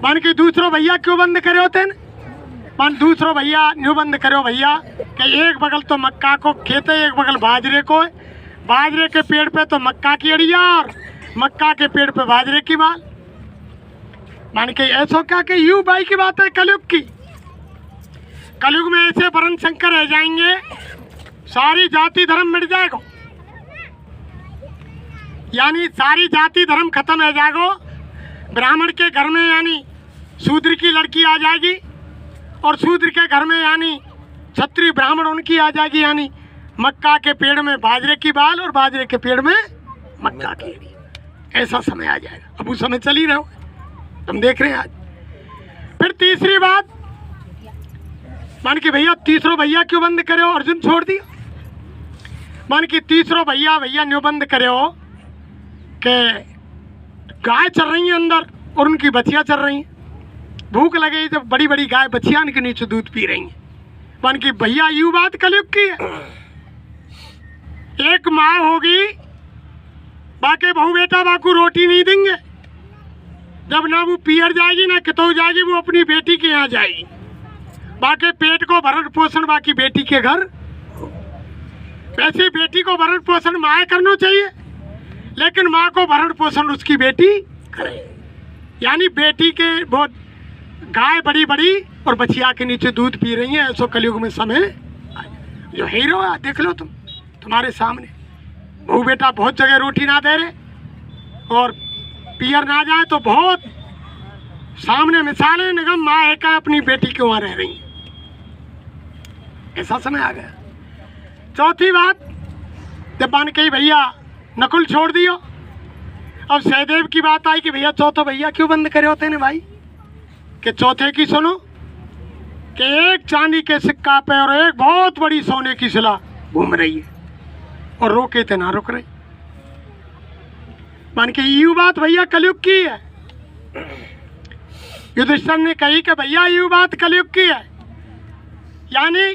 मान के दूसरो भैया क्यों बंद करे होते न? मान दूसरो भैया न्यू बंद करो भैया कि एक बगल तो मक्का को खेत है, एक बगल बाजरे को है, बाजरे के पेड़ पे तो मक्का की अड़िया और मक्का के पेड़ पे बाजरे की बाल। मान के ऐसा क्या कि यू भाई की बात है कलयुग की। कलयुग में ऐसे वर्ण शंकर रह जाएंगे, सारी जाति धर्म मिट जाएगा, यानी सारी जाति धर्म खत्म हो जाएगा। ब्राह्मण के घर में यानी शूद्र की लड़की आ जाएगी, और शूद्र के घर में यानी क्षत्रिय ब्राह्मण उनकी आ जाएगी, यानी मक्का के पेड़ में बाजरे की बाल और बाजरे के पेड़ में मक्का की अड़ी। ऐसा समय आ जाएगा, अब उस समय चल ही रहो, तुम देख रहे हैं आज। फिर तीसरी बात, मान के भैया तीसरो भैया क्यों बंद करे हो, अर्जुन छोड़ दिया। मान के तीसरो भैया न्यू बंद करे हो कि गाय चल रही है अंदर और उनकी बच्चियां चल रही हैं, भूख लगे जब बड़ी बड़ी गाय बच्चियां के नीचे दूध पी रही हैं। मान की भैया यू बात कलयुग की है। एक माँ होगी, बाकी बहू बेटा बाकू रोटी नहीं देंगे, जब ना वो पियर जाएगी ना कितो जाएगी, वो अपनी बेटी के यहाँ जाएगी। बाकी पेट को भरण पोषण बाकी बेटी के घर। वैसे बेटी को भरण पोषण माँ करना चाहिए, लेकिन माँ को भरण पोषण उसकी बेटी करे। यानी बेटी के बहुत गाय बड़ी बड़ी और बछिया के नीचे दूध पी रही है। ऐसा कलयुग में समय जो हीरो है, देख लो तुम, तुम्हारे सामने बहू बेटा बहुत जगह रोटी ना दे रहे और पियर ना जाए तो बहुत सामने मिसालें निगम माँ है का अपनी बेटी के वहाँ रह रही है। ऐसा समय आ गया। चौथी बात, जब मान के भैया नकुल छोड़ दियो, अब सहदेव की बात आई कि भैया चौथो भैया क्यों बंद करे होते हैं भाई, कि चौथे की सुनो कि एक चांदी के सिक्का पे और एक बहुत बड़ी सोने की शिला घूम रही है और रोके थे ना रुक रही। मान के यू बात भैया कलयुग की है। युधिष्ठिर ने कही कि भैया यू बात कलयुग की है, यानी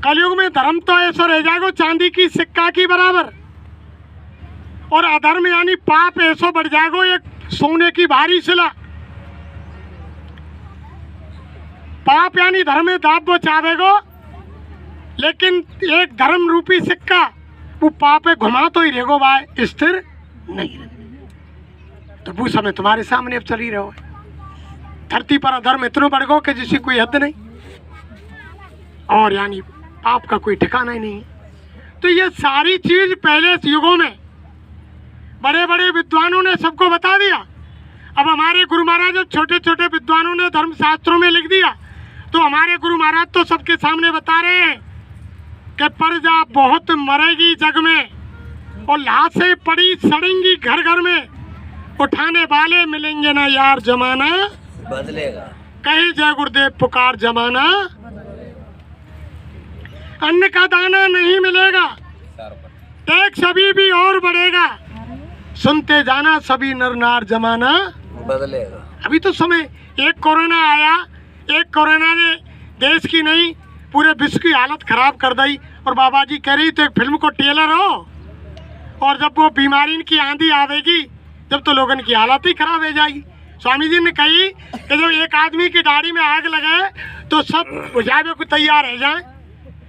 कलयुग में धर्म तो ऐसा रह जाएगा चांदी की सिक्का की बराबर, और अधर्म यानी पाप ऐसा बढ़ जाएगा एक सोने की भारी शिला। पाप यानी धर्म में दाब बचावेगो, लेकिन एक धर्म रूपी सिक्का वो पाप पे घुमा तो ही रहेगो भाई, स्थिर नहीं रहे। तो वो समय तुम्हारे सामने अब चल ही रहो। धरती पर अधर्म इतना बढ़ गो कि जिसकी कोई हद नहीं, और यानी पाप का कोई ठिकाना ही नहीं। तो ये सारी चीज पहले युगों में बड़े बड़े विद्वानों ने सबको बता दिया। अब हमारे गुरु महाराज जब छोटे छोटे विद्वानों ने धर्मशास्त्रों में लिख दिया, तो हमारे गुरु महाराज तो सबके सामने बता रहे हैं कि प्रजा बहुत मरेगी जग में, और लाशें पड़ी सड़ेंगी घर घर में, उठाने वाले मिलेंगे ना यार, जमाना बदलेगा। कहे जय गुरुदेव पुकार, जमाना अन्न का दाना नहीं मिलेगा, टैक्स अभी भी और बढ़ेगा, सुनते जाना सभी नर नार, जमाना बदलेगा। अभी तो समय, एक कोरोना आया, एक कोरोना ने देश की नहीं पूरे विश्व की हालत खराब कर दी। और बाबा जी कह रही तो एक फिल्म को टेलर हो, और जब वो बीमारी की आंधी आवेगी जब तो लोगों की हालत ही खराब हो जाएगी। स्वामी जी ने कही कि जब एक आदमी की दाढ़ी में आग लगे तो सब बुझावे को तैयार रह जाए।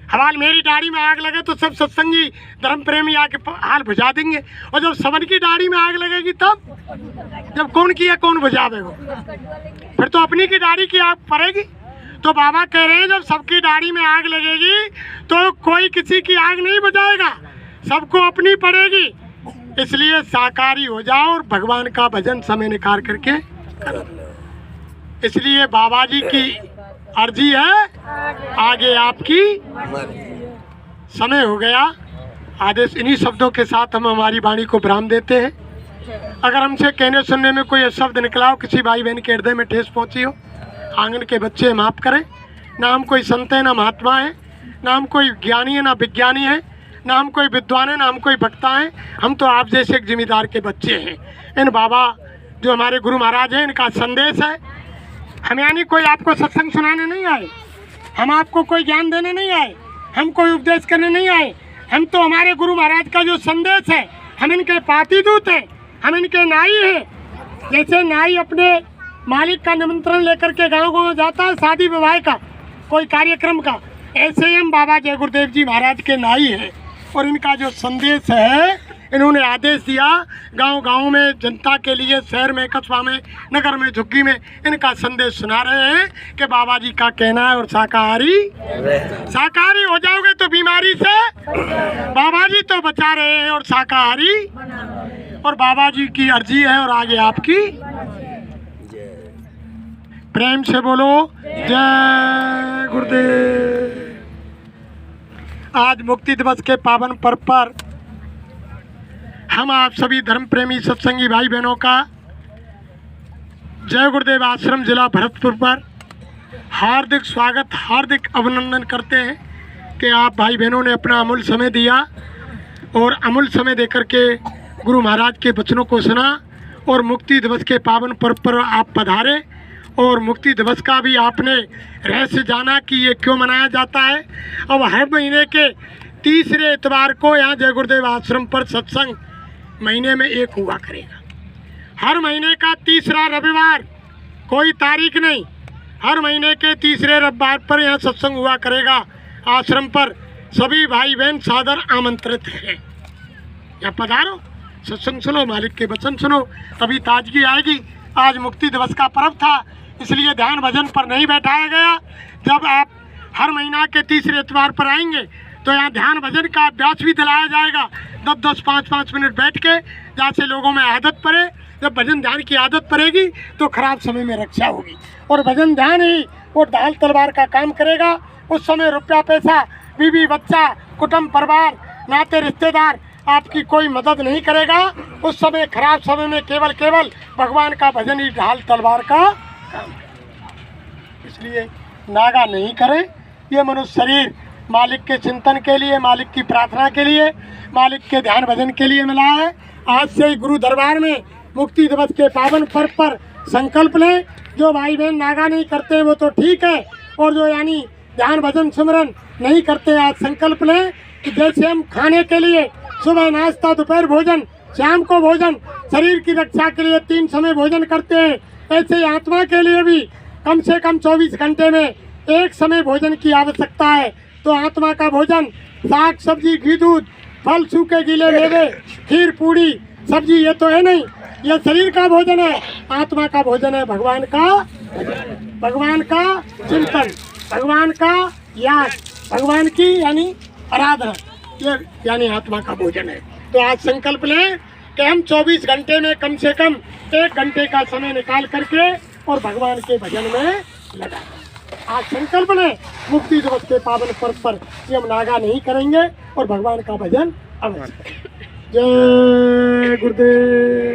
हवाल मेरी दाढ़ी में आग लगे तो सब सत्संगी धर्म प्रेमी आके हाल बुझा देंगे, और जब सबन की दाढ़ी में आग लगेगी तब जब कौन किया कौन बुझावेगा, फिर तो अपनी की दाढ़ी की आग पड़ेगी। तो बाबा कह रहे हैं जब सबकी दाढ़ी में आग लगेगी तो कोई किसी की आग नहीं बुझाएगा, सबको अपनी पड़ेगी। इसलिए साकारी हो जाओ और भगवान का भजन समय निकाल करके करो। इसलिए बाबा जी की अर्जी है, आगे आपकी समय हो गया। आदेश इन्हीं शब्दों के साथ हम हमारी वाणी को विराम देते हैं। अगर हमसे कहने सुनने में कोई शब्द निकला हो, किसी भाई बहन के हृदय में ठेस पहुंची हो, आंगन के बच्चे माफ करें। ना हम कोई संत है ना महात्मा है, ना हम कोई ज्ञानी है ना विज्ञानी है, ना हम कोई विद्वान है ना हम कोई वक्ता है। हम तो आप जैसे एक जिम्मेदार के बच्चे हैं। इन बाबा जो हमारे गुरु महाराज हैं, इनका संदेश है। हम यानी कोई आपको सत्संग सुनाने नहीं आए, हम आपको कोई ज्ञान देने नहीं आए, हम कोई उपदेश करने नहीं आए। हम तो हमारे गुरु महाराज का जो संदेश है, हम इनके पातिदूत हैं, हम इनके नाई हैं। जैसे नाई अपने मालिक का निमंत्रण लेकर के गाँव जाता है, शादी विवाह का कोई कार्यक्रम का, ऐसे ही हम बाबा जय गुरुदेव जी महाराज के नाई हैं। और इनका जो संदेश है, इन्होंने आदेश दिया गांव-गांव में जनता के लिए, शहर में, कस्बा में, नगर में, झुग्गी में इनका संदेश सुना रहे हैं कि बाबा जी का कहना है और शाकाहारी हो जाओगे तो बीमारी से बाबा जी तो बचा रहे हैं, और शाकाहारी, और बाबा जी की अर्जी है और आगे आपकी। प्रेम से बोलो जय गुरुदेव। आज मुक्ति दिवस के पावन पर्व पर हम आप सभी धर्म प्रेमी सत्संगी भाई बहनों का जय गुरुदेव आश्रम जिला भरतपुर पर हार्दिक स्वागत, हार्दिक अभिनंदन करते हैं कि आप भाई बहनों ने अपना अमूल्य समय दिया और अमूल्य समय देकर के गुरु महाराज के वचनों को सुना और मुक्ति दिवस के पावन पर्व पर आप पधारे। और मुक्ति दिवस का भी आपने रहस्य जाना कि ये क्यों मनाया जाता है। अब हर महीने के तीसरे इतवार को यहाँ जय गुरुदेव आश्रम पर सत्संग महीने में एक हुआ करेगा। हर महीने का तीसरा रविवार, कोई तारीख नहीं, हर महीने के तीसरे रविवार पर यहाँ सत्संग हुआ करेगा आश्रम पर। सभी भाई बहन सादर आमंत्रित हैं, यहाँ पधारो, सत्संग सुनो, मालिक के वचन सुनो, तभी ताजगी आएगी। आज मुक्ति दिवस का पर्व था, इसलिए ध्यान भजन पर नहीं बैठाया गया। जब आप हर महीना के तीसरे इतवार पर आएंगे तो यहाँ ध्यान भजन का अभ्यास भी दिलाया जाएगा। 10-10, 5-5 मिनट बैठ के, जैसे लोगों में आदत पड़े। जब भजन ध्यान की आदत पड़ेगी तो खराब समय में रक्षा होगी, और भजन ध्यान ही वो ढाल तलवार का काम करेगा। उस समय रुपया पैसा, बीवी बच्चा, कुटुंब परिवार, नाते रिश्तेदार आपकी कोई मदद नहीं करेगा। उस समय खराब समय में केवल भगवान का भजन ही ढाल तलवार का काम है। इसलिए नागा नहीं करें। ये मनुष्य शरीर मालिक के चिंतन के लिए, मालिक की प्रार्थना के लिए, मालिक के ध्यान भजन के लिए मिला है। आज से ही गुरु दरबार में मुक्ति दिवस के पावन पर्व पर संकल्प लें। जो भाई बहन नागा नहीं करते वो तो ठीक है, और जो यानी ध्यान भजन सिमरन नहीं करते, आज संकल्प लें कि जैसे हम खाने के लिए सुबह नाश्ता, दोपहर भोजन, शाम को भोजन, शरीर की रक्षा के लिए 3 समय भोजन करते हैं, ऐसे आत्मा के लिए भी कम से कम 24 घंटे में 1 समय भोजन की आवश्यकता है। तो आत्मा का भोजन साग सब्जी, घी दूध, फल, सूखे गीले मेवे, खीर पूड़ी सब्जी, ये तो है नहीं, ये शरीर का भोजन है। आत्मा का भोजन है भगवान का चिंतन, भगवान का याद, भगवान की यानी आराधना, ये यानी आत्मा का भोजन है। तो आज संकल्प लें कि हम 24 घंटे में कम से कम 1 घंटे का समय निकाल करके और भगवान के भजन में लगा। आज संकल्प लें मुक्ति दिवस के पावन पर्व पर कि हम नागा नहीं करेंगे और भगवान का भजन अवश्य। जय गुरुदेव।